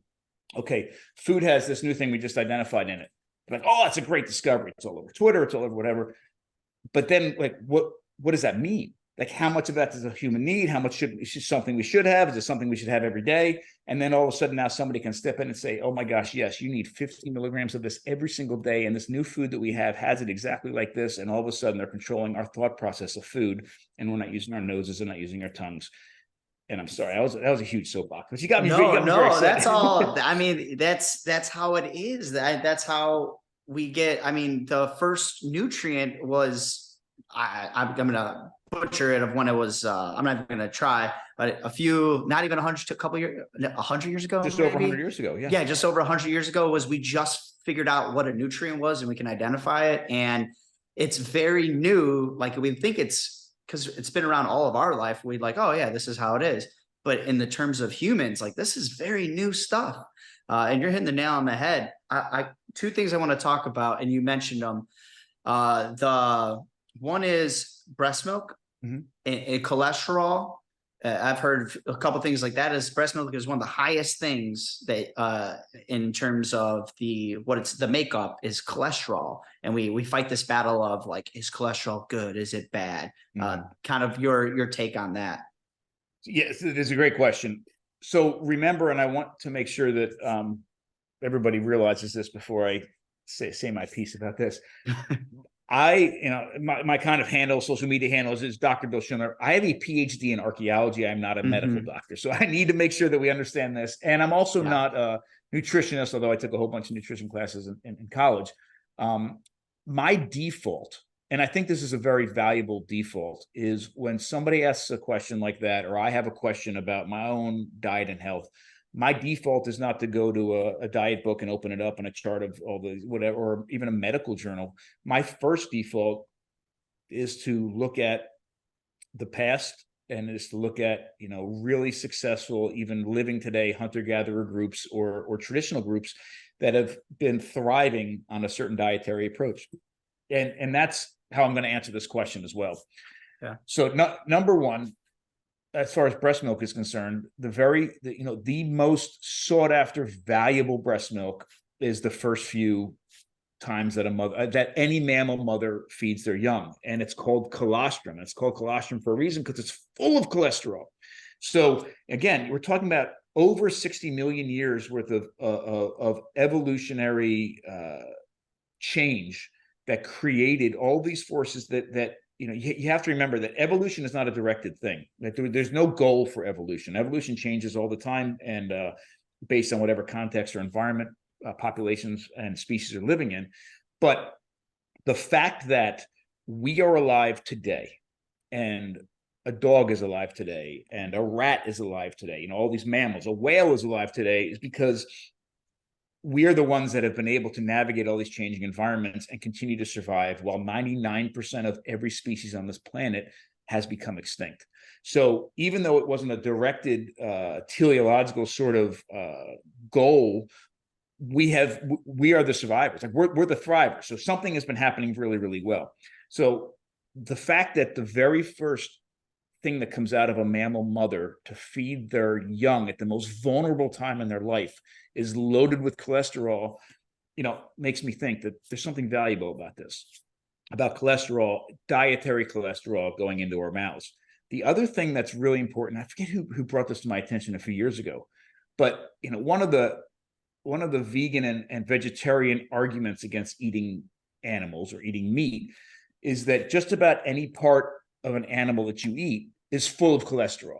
okay, food has this new thing we just identified in it, like, oh, that's a great discovery. It's all over Twitter, it's all over whatever. But then, like, what does that mean? Like, how much of that is a human need? How much is something we should have? Is it something we should have every day? And then all of a sudden now somebody can step in and say, oh my gosh, yes, you need 50 milligrams of this every single day. And this new food that we have has it exactly like this. And all of a sudden they're controlling our thought process of food. And we're not using our noses and not using our tongues. And I'm sorry, that was a huge soapbox, but you got me. No, very excited. that's all. I mean, that's how it is. That's how we get. I mean, the first nutrient was, I'm gonna butcher it of when it was. I'm not even gonna try, but not even 100 years ago, just maybe? over 100 years ago. Yeah, just over 100 years ago was we just figured out what a nutrient was and we can identify it, and it's very new. Like, we think it's, because it's been around all of our life, we'd like, oh yeah, this is how it is. But in the terms of humans, like, this is very new stuff. And you're hitting the nail on the head. Two things I want to talk about, and you mentioned them. The one is breast milk and cholesterol. I've heard a couple things like that. Is breast milk is one of the highest things that in terms of the makeup is cholesterol. And we fight this battle of, like, is cholesterol good? Is it bad? Kind of your take on that. Yes, it is a great question. So remember, and I want to make sure that everybody realizes this before I say my piece about this. My kind of handle, social media handle is Dr. Bill Schindler. I have a PhD in archaeology. I'm not a medical doctor. So I need to make sure that we understand this. And I'm also not a nutritionist, although I took a whole bunch of nutrition classes in college. My default, and I think this is a very valuable default, is when somebody asks a question like that, or I have a question about my own diet and health, my default is not to go to a diet book and open it up and a chart of all the whatever, or even a medical journal. My first default is to look at the past, and is to look at, really successful, even living today, hunter-gatherer groups or traditional groups that have been thriving on a certain dietary approach. And that's how I'm going to answer this question as well. Yeah. So number one, as far as breast milk is concerned, the most sought after valuable breast milk is the first few times that any mammal mother feeds their young, and it's called colostrum. It's called colostrum for a reason, because it's full of cholesterol. So again, we're talking about over 60 million years worth of evolutionary change that created all these forces that you have to remember that evolution is not a directed thing. There's no goal for evolution. Evolution changes all the time, and based on whatever context or environment populations and species are living in. But the fact that we are alive today, and a dog is alive today, and a rat is alive today, all these mammals, a whale is alive today, is because we are the ones that have been able to navigate all these changing environments and continue to survive, while 99% of every species on this planet has become extinct. So even though it wasn't a directed teleological sort of goal, we are the survivors. Like we're the thrivers. So something has been happening really, really well. So the fact that the very first thing that comes out of a mammal mother to feed their young at the most vulnerable time in their life is loaded with cholesterol, makes me think that there's something valuable about this, about cholesterol, dietary cholesterol going into our mouths. The other thing that's really important, I forget who brought this to my attention a few years ago, but one of the vegan and vegetarian arguments against eating animals or eating meat is that just about any part of an animal that you eat is full of cholesterol.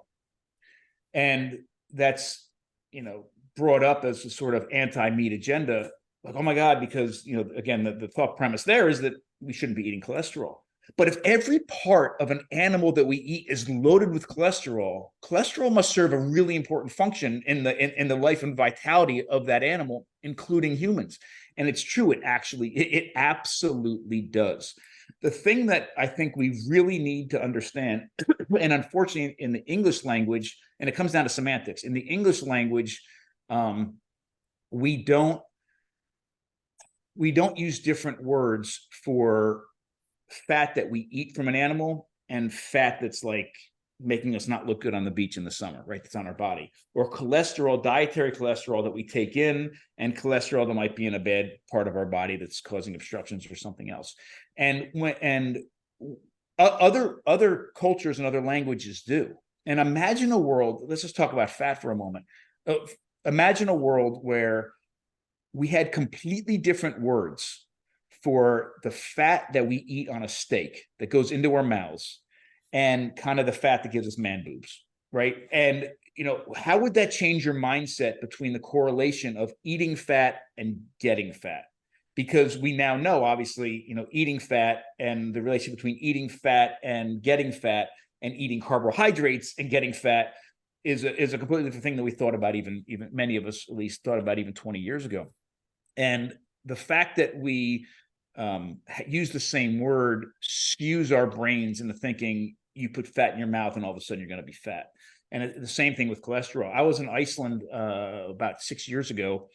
And that's, brought up as a sort of anti-meat agenda. Like, oh my God, because, again, the thought premise there is that we shouldn't be eating cholesterol. But if every part of an animal that we eat is loaded with cholesterol, cholesterol must serve a really important function in the life and vitality of that animal, including humans. And it's true, it absolutely does. The thing that I think we really need to understand, and unfortunately in the English language, and it comes down to semantics, in the English language, we don't use different words for fat that we eat from an animal and fat that's like making us not look good on the beach in the summer, right? That's on our body, or cholesterol, dietary cholesterol that we take in, and cholesterol that might be in a bad part of our body that's causing obstructions or something else. And other cultures and other languages do. And imagine a world, let's just talk about fat for a moment. Imagine a world where we had completely different words for the fat that we eat on a steak that goes into our mouths and kind of the fat that gives us man boobs, right? And, how would that change your mindset between the correlation of eating fat and getting fat? Because we now know, obviously, eating fat and the relationship between eating fat and getting fat and eating carbohydrates and getting fat is a completely different thing than we thought about, even many of us at least thought about even 20 years ago. And the fact that we use the same word skews our brains into thinking you put fat in your mouth and all of a sudden you're going to be fat. And the same thing with cholesterol. I was in Iceland about 6 years ago,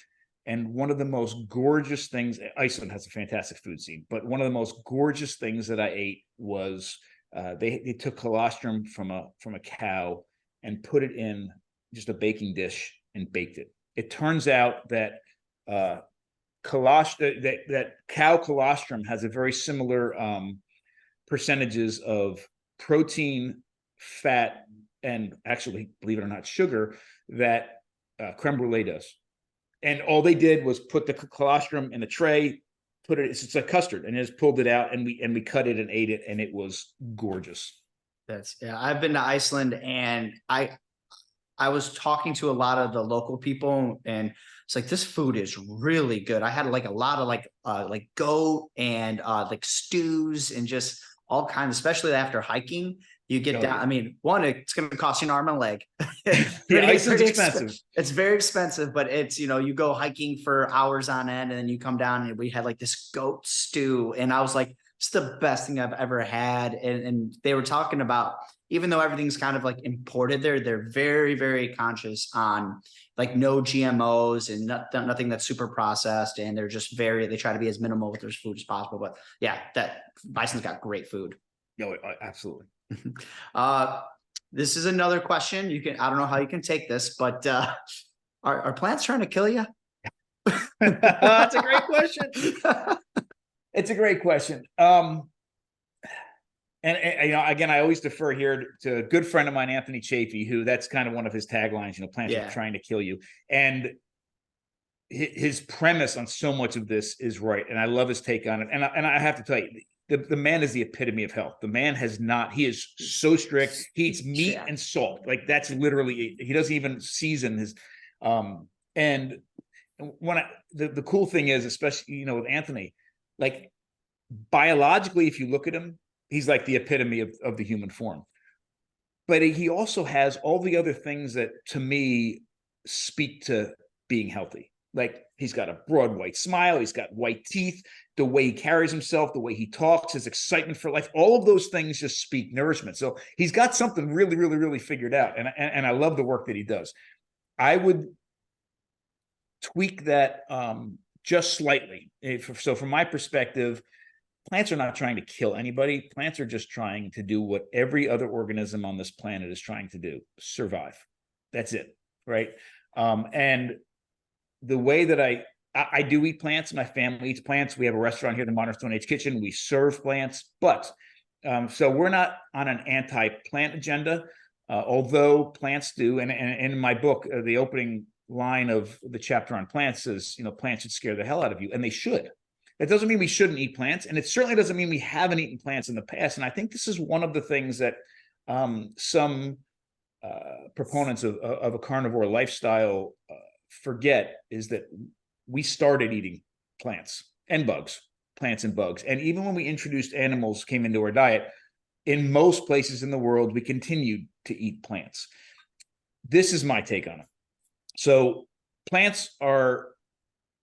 and one of the most gorgeous things, Iceland has a fantastic food scene, but one of the most gorgeous things that I ate was they took colostrum from a cow and put it in just a baking dish and baked it. It turns out that that cow colostrum has a very similar percentages of protein, fat, and actually, believe it or not, sugar that creme brulee does. And all they did was put the colostrum in a tray, it's like custard, and just pulled it out, and we cut it and ate it, and it was gorgeous. I've been to Iceland, and I was talking to a lot of the local people, and it's like, this food is really good. I had like a lot of like goat and like stews and just all kinds, especially after hiking. You get down. I mean, one, it's going to cost you an arm and a leg. Iceland's expensive. It's very expensive, but it's, you go hiking for hours on end, and then you come down, and we had like this goat stew, and I was like, it's the best thing I've ever had. And they were talking about, even though everything's kind of like imported there, they're very, very conscious on like no GMOs and nothing that's super processed. And they're just they try to be as minimal with their food as possible. But yeah, that Iceland's got great food. No, absolutely. This is another question. I don't know how you can take this, but are plants trying to kill you? That's a great question. It's a great question. And again, I always defer here to a good friend of mine, Anthony Chafee, who that's kind of one of his taglines, plants are trying to kill you. And his premise on so much of this is right. And I love his take on it. And I have to tell you, the man is the epitome of health. The man he is so strict. He eats meat and salt. Like that's literally, he doesn't even season his, and when the cool thing is, especially, with Anthony, like biologically, if you look at him, he's like the epitome of the human form. But he also has all the other things that to me speak to being healthy. Like, he's got a broad white smile, he's got white teeth, the way he carries himself, the way he talks, his excitement for life, all of those things just speak nourishment. So he's got something really, really, really figured out. And I love the work that he does. I would tweak that just slightly. So from my perspective, plants are not trying to kill anybody. Plants are just trying to do what every other organism on this planet is trying to do: survive. That's it, right? And the way that I do eat plants, my family eats plants. We have a restaurant here, the Modern Stone Age Kitchen. We serve plants, but so we're not on an anti-plant agenda, although plants do. And in my book, the opening line of the chapter on plants says, plants should scare the hell out of you, and they should. That doesn't mean we shouldn't eat plants, and it certainly doesn't mean we haven't eaten plants in the past. And I think this is one of the things that some proponents of a carnivore lifestyle forget, is that we started eating plants and bugs, and even when we introduced animals came into our diet, in most places in the world, we continued to eat plants. This is my take on it. So plants are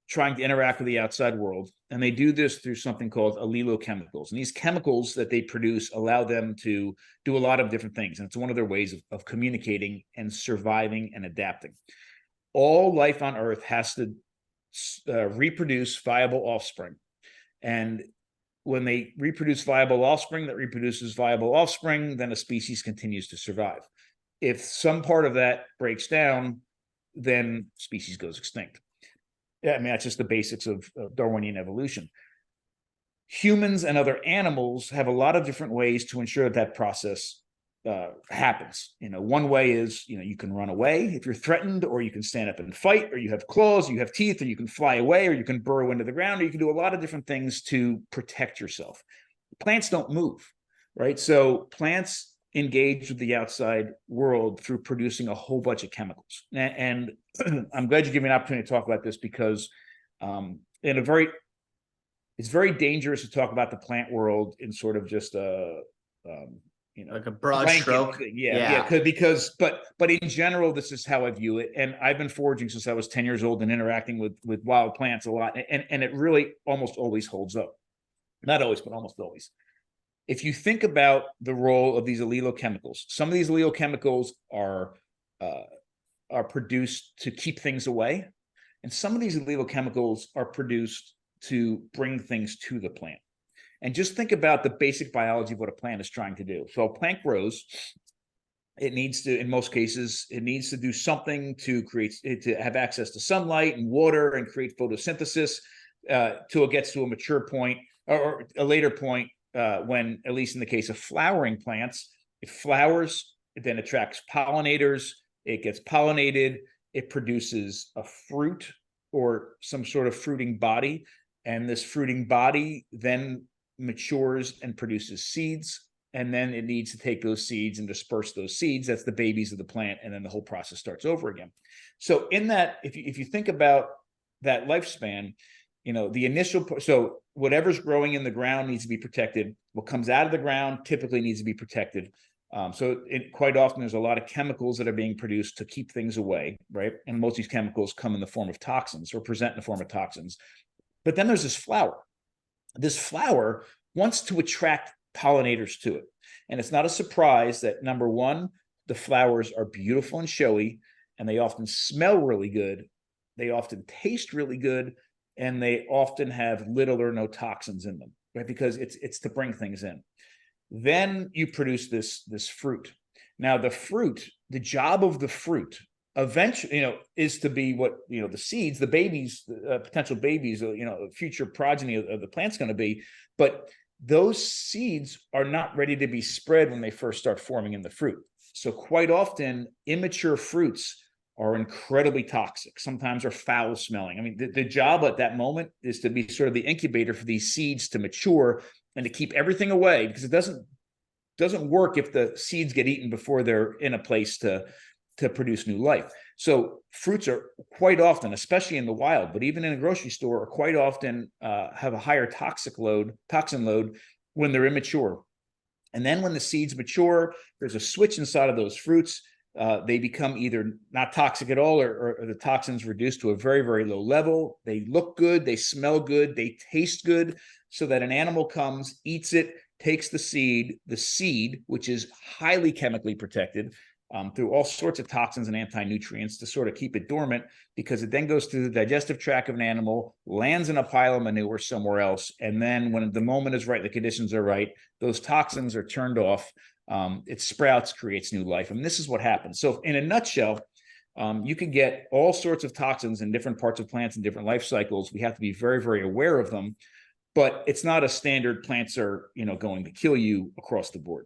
trying to interact with the outside world, and they do this through something called allelochemicals. And these chemicals that they produce allow them to do a lot of different things, and it's one of their ways of communicating and surviving and adapting. All life on Earth has to reproduce viable offspring. And when they reproduce viable offspring that reproduces viable offspring, then a species continues to survive. If some part of that breaks down, then species goes extinct. Yeah, I mean, that's just the basics of Darwinian evolution. Humans and other animals have a lot of different ways to ensure that process happens. One way is, you can run away if you're threatened, or you can stand up and fight, or you have claws, you have teeth, or you can fly away, or you can burrow into the ground, or you can do a lot of different things to protect yourself. Plants don't move, right? So plants engage with the outside world through producing a whole bunch of chemicals. And I'm glad you give me an opportunity to talk about this, because it's very dangerous to talk about the plant world in sort of just like a broad stroke. But in general, this is how I view it. And I've been foraging since I was 10 years old and interacting with wild plants a lot. And it really almost always holds up. Not always, but almost always. If you think about the role of these allelochemicals, some of these allelochemicals are produced to keep things away, and some of these allelochemicals are produced to bring things to the plant. And just think about the basic biology of what a plant is trying to do. So a plant grows. It needs to, in most cases, it needs to do something to have access to sunlight and water and create photosynthesis till it gets to a mature point, or a later point, when, at least in the case of flowering plants, it flowers, it then attracts pollinators, it gets pollinated, it produces a fruit or some sort of fruiting body, and this fruiting body then matures and produces seeds, and then it needs to take those seeds and disperse those seeds. That's the babies of the plant, and then the whole process starts over again. So in that, if you think about that lifespan, the initial, so whatever's growing in the ground needs to be protected. What comes out of the ground typically needs to be protected. Quite often there's a lot of chemicals that are being produced to keep things away, right? And most of these chemicals come in the form of toxins, or present in the form of toxins. But then there's this flower. This flower wants to attract pollinators to it. And it's not a surprise that, number one, the flowers are beautiful and showy, and they often smell really good. They often taste really good, and they often have little or no toxins in them, right? Because it's to bring things in. Then you produce this fruit. Now, the job of the fruit eventually, is to be what, the seeds, the babies, potential babies, future progeny of the plant's going to be. But those seeds are not ready to be spread when they first start forming in the fruit. So quite often, immature fruits are incredibly toxic, sometimes are foul smelling. I mean, the job at that moment is to be sort of the incubator for these seeds to mature and to keep everything away, because it doesn't work if the seeds get eaten before they're in a place to produce new life. So fruits are quite often, especially in the wild, but even in a grocery store, are quite often have a higher toxin load when they're immature. And then when the seeds mature, there's a switch inside of those fruits. they become either not toxic at all, or the toxins reduced to a very, very low level. They look good, they smell good, they taste good, so that an animal comes, eats it, takes the seed, which is highly chemically protected through all sorts of toxins and anti-nutrients to sort of keep it dormant, because it then goes through the digestive tract of an animal, lands in a pile of manure somewhere else, and then when the moment is right, the conditions are right, those toxins are turned off. It sprouts, creates new life. And this is what happens. So in a nutshell, you can get all sorts of toxins in different parts of plants and different life cycles. We have to be very, very aware of them, but it's not a standard plants are, going to kill you across the board.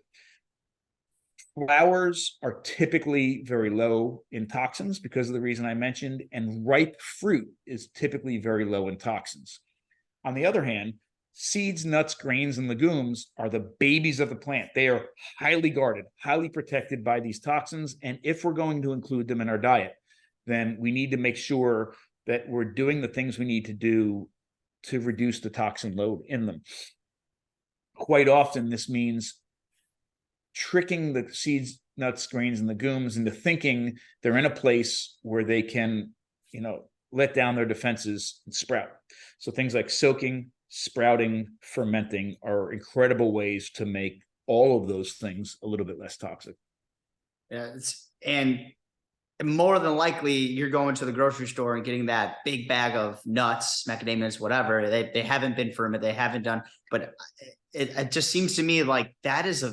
Flowers are typically very low in toxins because of the reason I mentioned, and ripe fruit is typically very low in toxins. On the other hand, seeds, nuts, grains, and legumes are the babies of the plant. They are highly guarded, highly protected by these toxins. And if we're going to include them in our diet, then we need to make sure that we're doing the things we need to do to reduce the toxin load in them. Quite often, this means tricking the seeds, nuts, grains, and legumes into thinking they're in a place where they can, let down their defenses and sprout. So things like soaking, sprouting, fermenting are incredible ways to make all of those things a little bit less toxic. Yeah, and more than likely, you're going to the grocery store and getting that big bag of nuts, macadamias, whatever. They haven't been fermented, they haven't done, but it just seems to me like that is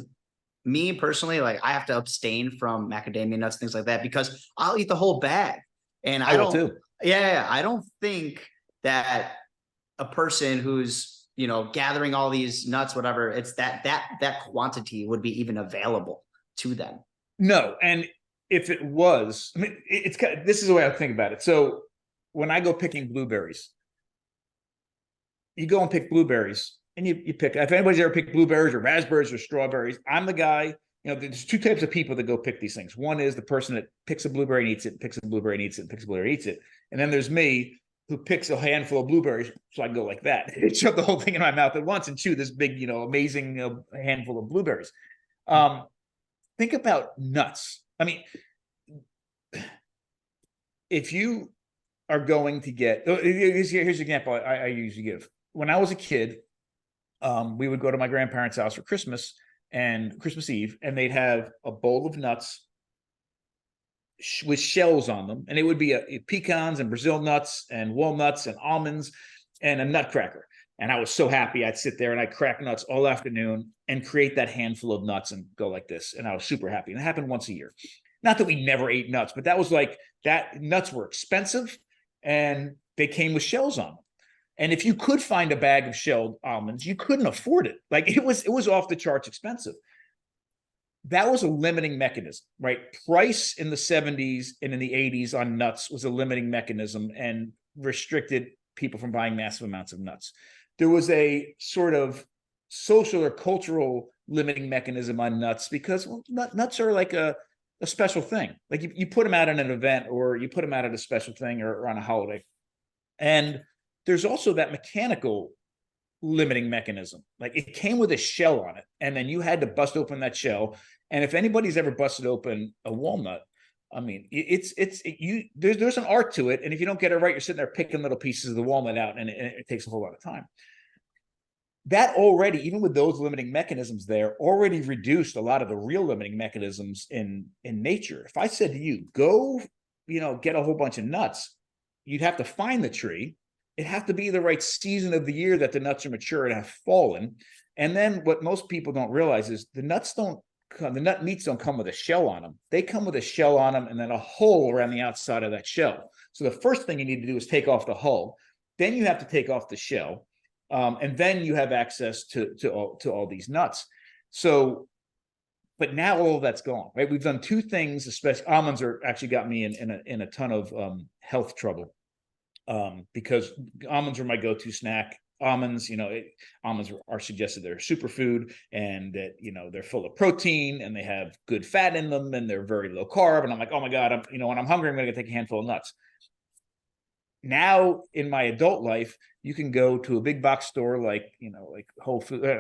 me personally, like I have to abstain from macadamia nuts, things like that, because I'll eat the whole bag. And I don't, too. Yeah, I don't think that a person who's, gathering all these nuts, whatever, it's that quantity would be even available to them. No. And if it was, this is the way I think about it. So when I go picking blueberries, you go and pick blueberries, and you pick, if anybody's ever picked blueberries or raspberries or strawberries, I'm the guy, there's two types of people that go pick these things. One is the person that picks a blueberry and eats it, picks a blueberry and eats it, picks a blueberry and eats it. And then there's me, who picks a handful of blueberries, so I can go like that, shove the whole thing in my mouth at once and chew this big, amazing handful of blueberries. Think about nuts. If you are going to get, here's an example I usually give. When I was a kid, we would go to my grandparents' house for Christmas Eve, and they'd have a bowl of nuts with shells on them, and it would be pecans and Brazil nuts and walnuts and almonds and a nutcracker. And I was so happy. I'd sit there and I'd crack nuts all afternoon and create that handful of nuts and go like this. And I was super happy. And it happened once a year. Not that we never ate nuts, but that was like that. Nuts were expensive and they came with shells on them. And if you could find a bag of shelled almonds, you couldn't afford it. Like it was off the charts expensive. That was a limiting mechanism, right? Price in the 70s and in the 80s on nuts was a limiting mechanism and restricted people from buying massive amounts of nuts. There was a sort of social or cultural limiting mechanism on nuts because nuts are like a special thing. Like you put them out at an event, or you put them out at a special thing, or on a holiday. And there's also that mechanical limiting mechanism. Like it came with a shell on it, and then you had to bust open that shell. And if anybody's ever busted open a walnut, there's an art to it. And if you don't get it right, you're sitting there picking little pieces of the walnut out, and it takes a whole lot of time. That already, even with those limiting mechanisms there, already reduced a lot of the real limiting mechanisms in nature. If I said to you, go, get a whole bunch of nuts, you'd have to find the tree. It'd have to be the right season of the year that the nuts are mature and have fallen. And then what most people don't realize is the nut meats don't come with a shell on them. They come with a shell on them and then a hole around the outside of that shell. So the first thing you need to do is take off the hull. Then you have to take off the shell. And then you have access to all these nuts. So, but now all of that's gone, right? We've done two things, especially almonds are actually got me in a ton of health trouble. Because almonds are my go-to snack. Almonds, almonds are suggested they're a superfood, and that, they're full of protein and they have good fat in them and they're very low carb. And I'm like, oh my God, when I'm hungry, I'm going to take a handful of nuts. Now in my adult life, you can go to a big box store like, like Whole Food,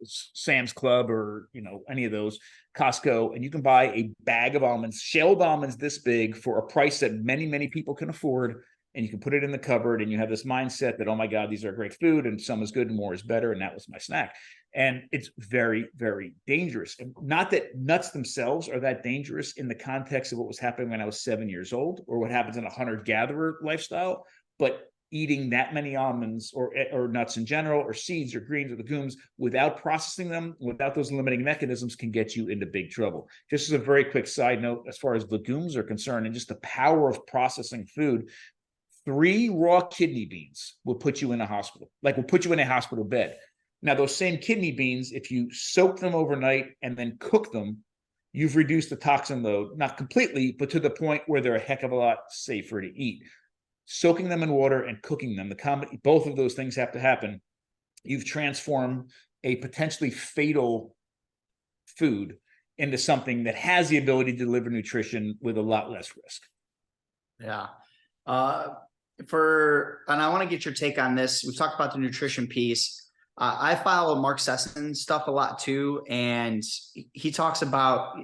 Sam's Club, or, any of those, Costco, and you can buy a bag of almonds, shelled almonds this big, for a price that many, many people can afford. And you can put it in the cupboard, and you have this mindset that, oh my God, these are great food, and some is good and more is better. And that was my snack. And it's very, very dangerous. And not that nuts themselves are that dangerous in the context of what was happening when I was 7 years old, or what happens in a hunter-gatherer lifestyle, but eating that many almonds, or nuts in general, or seeds or greens or legumes, without processing them, without those limiting mechanisms, can get you into big trouble. Just as a very quick side note, as far as legumes are concerned, and just the power of processing food, 3 raw kidney beans will put you in a hospital, will put you in a hospital bed. Now, those same kidney beans, if you soak them overnight and then cook them, you've reduced the toxin load, not completely, but to the point where they're a heck of a lot safer to eat. Soaking them in water and cooking them, both of those things have to happen. You've transformed a potentially fatal food into something that has the ability to deliver nutrition with a lot less risk. Yeah. And I want to get your take on this. We've talked about the nutrition piece. I follow Mark Sesson stuff a lot too, and he talks about,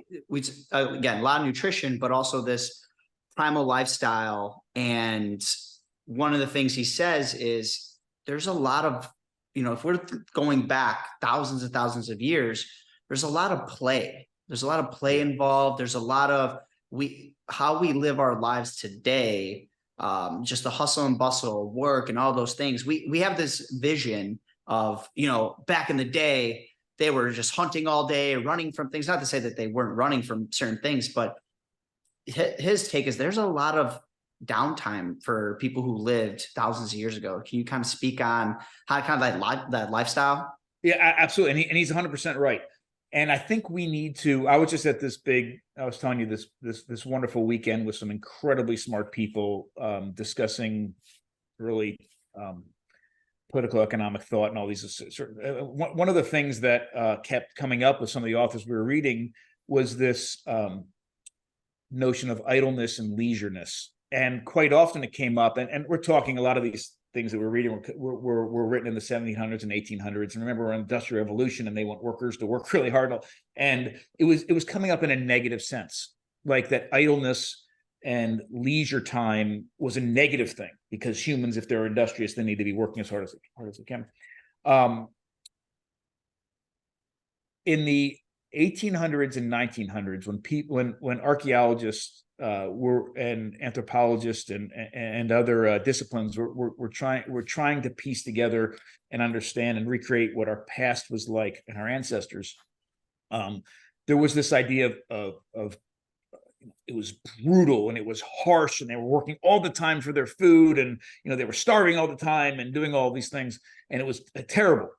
again, a lot of nutrition, but also this primal lifestyle. And one of the things he says is there's a lot of, if we're going back thousands and thousands of years, there's a lot of play. There's a lot of play involved. There's a lot of how we live our lives today, just the hustle and bustle, work, and all those things. We have this vision of, back in the day, they were just hunting all day, running from things. Not to say that they weren't running from certain things, but his take is there's a lot of downtime for people who lived thousands of years ago. Can you kind of speak on how kind of that lifestyle? Yeah, absolutely. And he's 100% right. And I think we need to, I was just at I was telling you, this wonderful weekend with some incredibly smart people, discussing really political economic thought and all these. One of the things that kept coming up with some of the authors we were reading was this notion of idleness and leisureness. And quite often it came up, and we're talking, a lot of these things that we're reading were written in the 1700s and 1800s. And remember, we're in the Industrial Revolution, and they want workers to work really hard. And it was coming up in a negative sense, like that idleness and leisure time was a negative thing, because humans, if they're industrious, they need to be working as hard as they can. In the 1800s and 1900s, when archaeologists and anthropologists and other disciplines were trying to piece together and understand and recreate what our past was like and our ancestors, there was this idea of it was brutal and it was harsh, and they were working all the time for their food, and they were starving all the time and doing all these things, and it was terrible.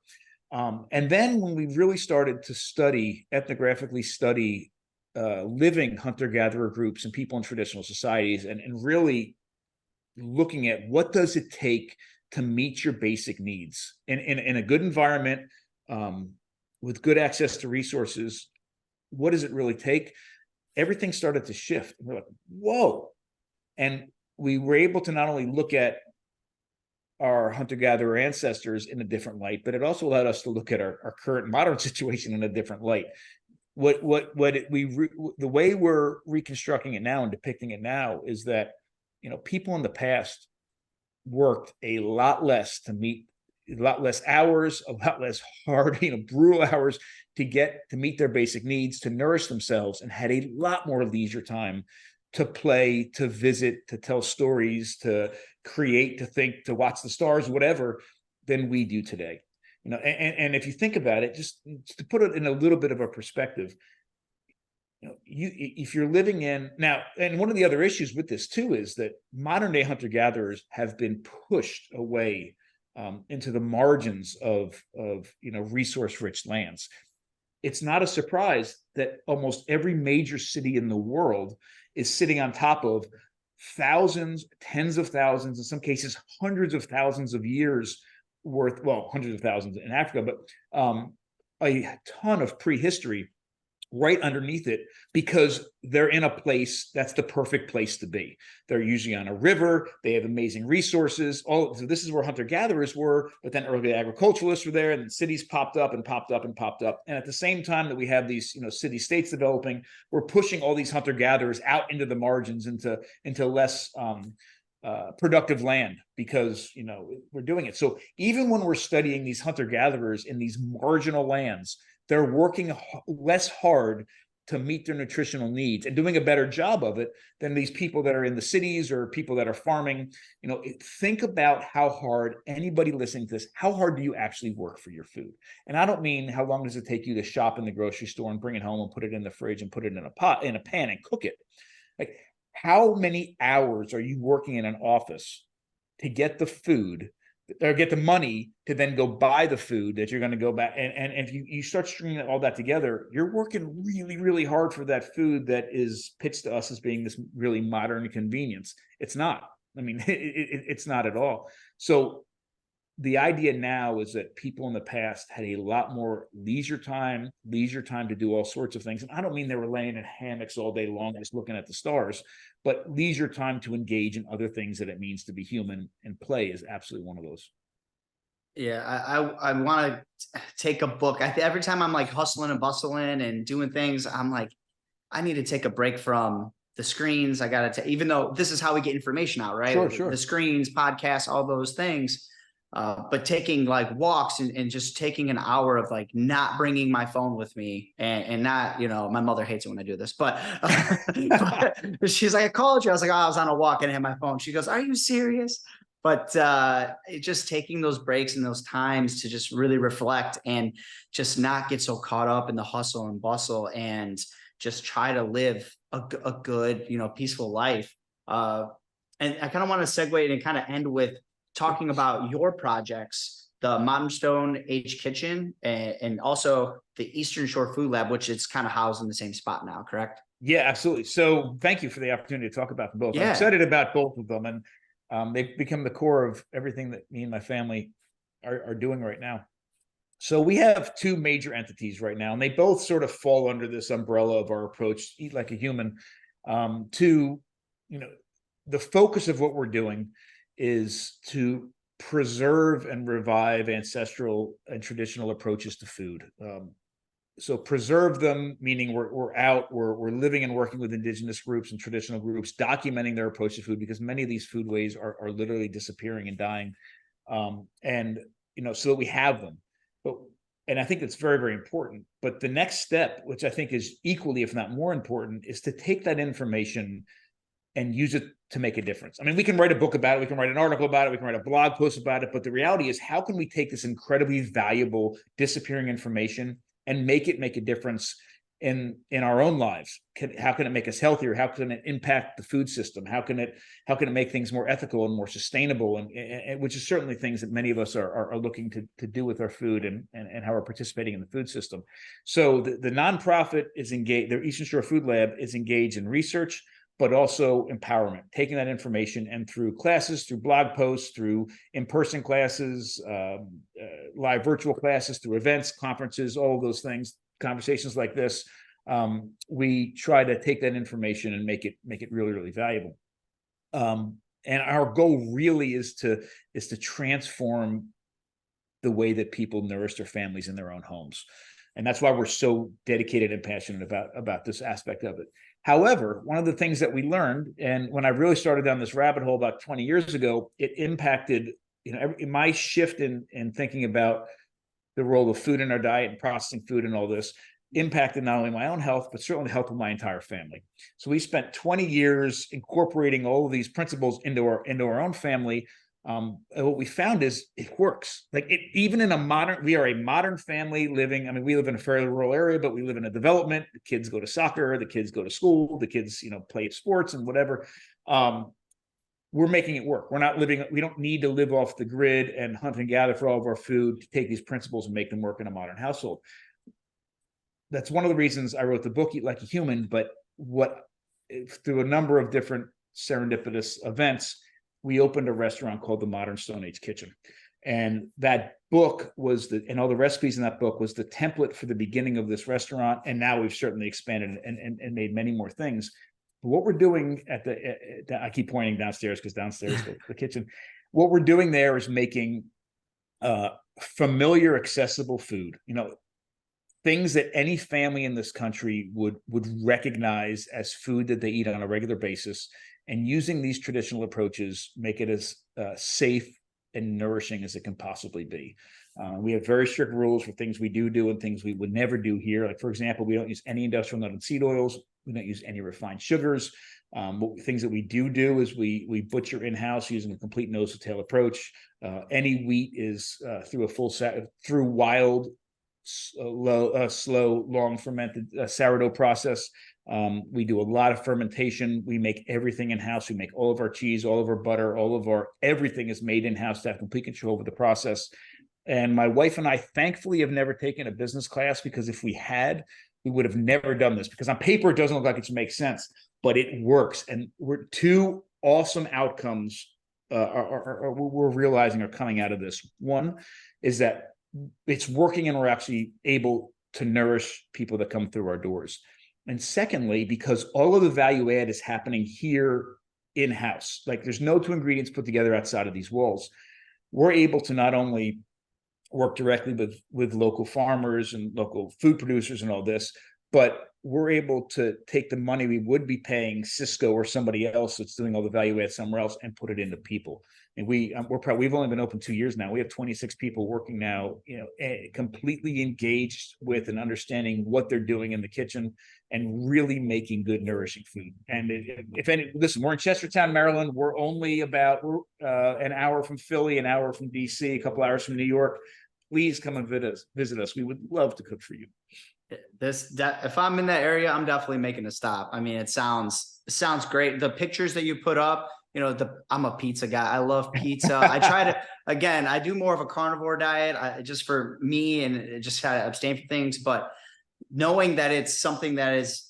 And then when we really started to ethnographically study living hunter-gatherer groups and people in traditional societies, and really looking at what does it take to meet your basic needs in a good environment, with good access to resources, what does it really take? Everything started to shift. We're like, whoa. And we were able to not only look at our hunter-gatherer ancestors in a different light, but it also allowed us to look at our current modern situation in a different light. The way we're reconstructing it now and depicting it now is that, people in the past worked a lot less to meet a lot less hours, a lot less hard, brutal hours to meet their basic needs, to nourish themselves, and had a lot more leisure time to play, to visit, to tell stories, to create, to think, to watch the stars, whatever, than we do today. And if you think about it, just to put it in a little bit of a perspective, if you're living in now, and one of the other issues with this too is that modern day hunter-gatherers have been pushed away into the margins of resource-rich lands. It's not a surprise that almost every major city in the world is sitting on top of thousands, tens of thousands, in some cases hundreds of thousands of years worth, well, hundreds of thousands in Africa, but a ton of prehistory right underneath it, because they're in a place that's the perfect place to be. They're usually on a river. They have amazing resources. So this is where hunter-gatherers were, but then early agriculturalists were there, and then cities popped up and popped up and popped up. And at the same time that we have these, city states developing, we're pushing all these hunter-gatherers out into the margins, into less productive land, because we're doing it. So even when we're studying these hunter-gatherers in these marginal lands, they're working less hard to meet their nutritional needs and doing a better job of it than these people that are in the cities or people that are farming. Think about how hard, anybody listening to this, how hard do you actually work for your food? And I don't mean how long does it take you to shop in the grocery store and bring it home and put it in the fridge and put it in a pan and cook it. Like, how many hours are you working in an office to get the food or get the money to then go buy the food that you're going to go back? And if you start stringing all that together, you're working really, really hard for that food that is pitched to us as being this really modern convenience. It's not. I mean, it's not at all. So the idea now is that people in the past had a lot more leisure time to do all sorts of things. And I don't mean they were laying in hammocks all day long just looking at the stars, but leisure time to engage in other things that it means to be human, and play is absolutely one of those. Yeah, I want to take a book. Every time I'm like hustling and bustling and doing things, I'm like, I need to take a break from the screens. I got to, even though this is how we get information out, right? Sure. The screens, podcasts, all those things. But taking like walks and just taking an hour of like not bringing my phone with me, and not, my mother hates it when I do this, but she's like, I called you. I was like, oh, I was on a walk and I had my phone. She goes, are you serious? But just taking those breaks and those times to just really reflect and just not get so caught up in the hustle and bustle, and just try to live a good, peaceful life. And I kind of want to segue and kind of end with talking about your projects, the Modern Stone Age Kitchen, and also the Eastern Shore Food Lab, which is kind of housed in the same spot now, correct? Yeah, absolutely. So thank you for the opportunity to talk about them both. Yeah. I'm excited about both of them, and they've become the core of everything that me and my family are doing right now. So we have two major entities right now, and they both sort of fall under this umbrella of our approach, Eat Like a Human. The focus of what we're doing is to preserve and revive ancestral and traditional approaches to food. So preserve them, meaning we're living and working with indigenous groups and traditional groups, documenting their approach to food, because many of these foodways are literally disappearing and dying. So that we have them. And I think that's very, very important. But the next step, which I think is equally, if not more important, is to take that information and use it to make a difference. I mean, we can write a book about it, we can write an article about it, we can write a blog post about it, but the reality is, how can we take this incredibly valuable disappearing information and make a difference in our own lives? How can it make us healthier? How can it impact the food system? How can it make things more ethical and more sustainable? And which is certainly things that many of us are looking to do with our food, and how we're participating in the food system. So the nonprofit is engaged, the Eastern Shore Food Lab is engaged in research, but also empowerment, taking that information, and through classes, through blog posts, through in-person classes, live virtual classes, through events, conferences, all of those things, conversations like this, we try to take that information and make it really, really valuable. And our goal really is to transform the way that people nourish their families in their own homes. And that's why we're so dedicated and passionate about this aspect of it. However, one of the things that we learned, and when I really started down this rabbit hole about 20 years ago, it impacted, my shift in thinking about the role of food in our diet and processing food and all this, impacted not only my own health, but certainly the health of my entire family. So we spent 20 years incorporating all of these principles into our own family. And what we found is it works. Like, even in we are a modern family living. I mean, we live in a fairly rural area, but we live in a development. The kids go to soccer, the kids go to school, the kids, play sports and whatever. We're making it work. We don't need to live off the grid and hunt and gather for all of our food to take these principles and make them work in a modern household. That's one of the reasons I wrote the book, Eat Like a Human. But through a number of different serendipitous events, we opened a restaurant called the Modern Stone Age Kitchen. And that book was and all the recipes in that book was the template for the beginning of this restaurant. And now we've certainly expanded and made many more things. But what we're doing I keep pointing downstairs because downstairs the kitchen. What we're doing there is making familiar, accessible food. Things that any family in this country would recognize as food that they eat on a regular basis, and using these traditional approaches make it as safe and nourishing as it can possibly be. We have very strict rules for things we do and things we would never do here. Like, for example, we don't use any industrial nut and seed oils. We don't use any refined sugars. Things that we do is we butcher in-house using a complete nose to tail approach. Any wheat is through wild, slow, long fermented sourdough process. We do a lot of fermentation. We make everything in-house. We make all of our cheese, all of our butter, everything is made in-house to have complete control over the process. And my wife and I thankfully have never taken a business class, because if we had, we would have never done this, because on paper, it doesn't look like it makes sense, but it works. And we're two awesome outcomes we're realizing are coming out of this. One is that it's working and we're actually able to nourish people that come through our doors. And secondly, because all of the value add is happening here in-house, like there's no two ingredients put together outside of these walls, we're able to not only work directly with local farmers and local food producers and all this, but we're able to take the money we would be paying Cisco or somebody else that's doing all the value add somewhere else and put it into people. And we've only been open 2 years now. We have 26 people working now, completely engaged with and understanding what they're doing in the kitchen and really making good, nourishing food. And listen, we're in Chestertown, Maryland. We're only about an hour from Philly, an hour from DC, a couple hours from New York. Please come and visit us. We would love to cook for you. If I'm in that area, I'm definitely making a stop. I mean, it sounds great. The pictures that you put up, I'm a pizza guy. I love pizza. I do more of a carnivore diet, just for me, and just kind of abstain from things. But knowing that it's something that is,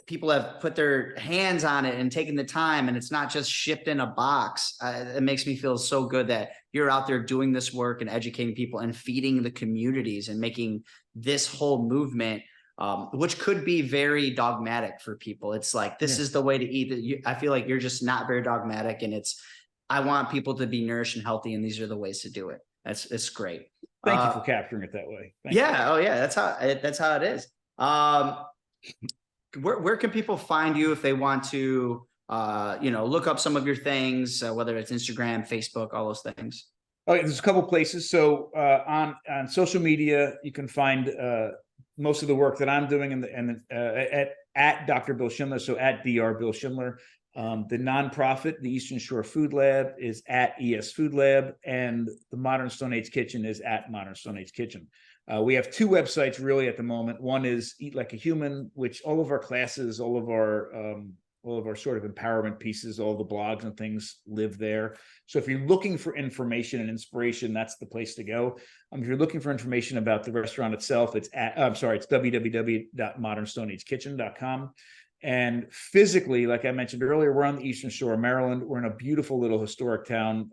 people have put their hands on it and taken the time, and it's not just shipped in a box. It makes me feel so good that you're out there doing this work and educating people and feeding the communities and making this whole movement, which could be very dogmatic for people. It's like, this is the way to eat. I feel like you're just not very dogmatic, and I want people to be nourished and healthy, and these are the ways to do it. It's great. Thank you for capturing it that way. Thank you. Oh yeah. That's how it is. Where can people find you if they want to, look up some of your things, whether it's Instagram, Facebook, all those things? Okay, there's a couple places. So on social media, you can find most of the work that I'm doing at Dr. Bill Schindler. So at Dr. Bill Schindler. The nonprofit, the Eastern Shore Food Lab, is at ES Food Lab, and the Modern Stone Age Kitchen is at Modern Stone Age Kitchen. We have two websites really at the moment. One is Eat Like a Human, which all of our classes, all of our sort of empowerment pieces, all the blogs and things live there. So if you're looking for information and inspiration, that's the place to go. If you're looking for information about the restaurant itself, it's www.modernstoneagekitchen.com. And physically, like I mentioned earlier, we're on the Eastern Shore of Maryland. We're in a beautiful little historic town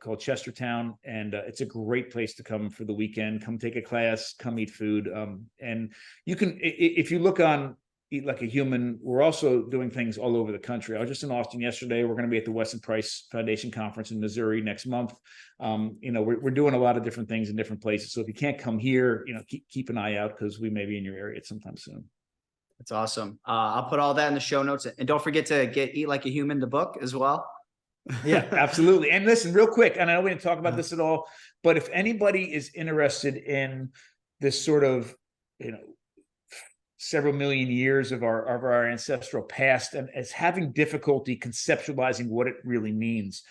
called Chestertown, and it's a great place to come for the weekend. Come take a class, come eat food. And you can, if you look on Eat Like a Human, we're also doing things all over the country. I was just in Austin yesterday. We're going to be at the Weston Price Foundation Conference in Missouri next month. We're doing a lot of different things in different places. So if you can't come here, keep an eye out, because we may be in your area sometime soon. That's awesome. I'll put all that in the show notes, and don't forget to Eat Like a Human, the book, as well. Yeah, absolutely. And listen, real quick, and I know we didn't talk about this at all, but if anybody is interested in this sort of, several million years of our ancestral past, and is having difficulty conceptualizing what it really means,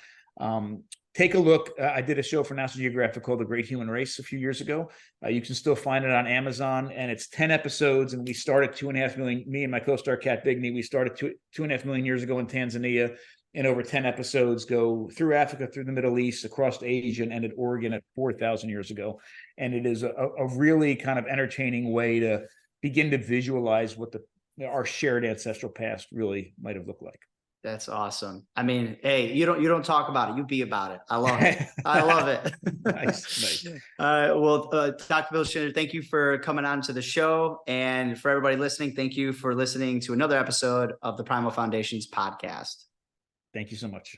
take a look. I did a show for National Geographic called The Great Human Race a few years ago. You can still find it on Amazon, and it's 10 episodes. And we started 2.5 million, me and my co-star Kat Bigney, we started 2.5 million years ago in Tanzania, and over 10 episodes go through Africa, through the Middle East, across Asia, and ended Oregon at 4,000 years ago. And it is a really kind of entertaining way to begin to visualize what our shared ancestral past really might have looked like. That's awesome. I mean, hey, you don't talk about it. You be about it. I love it. I love it. Nice. Well, Dr. Bill Schindler, thank you for coming on to the show. And for everybody listening, thank you for listening to another episode of the Primal Foundations podcast. Thank you so much.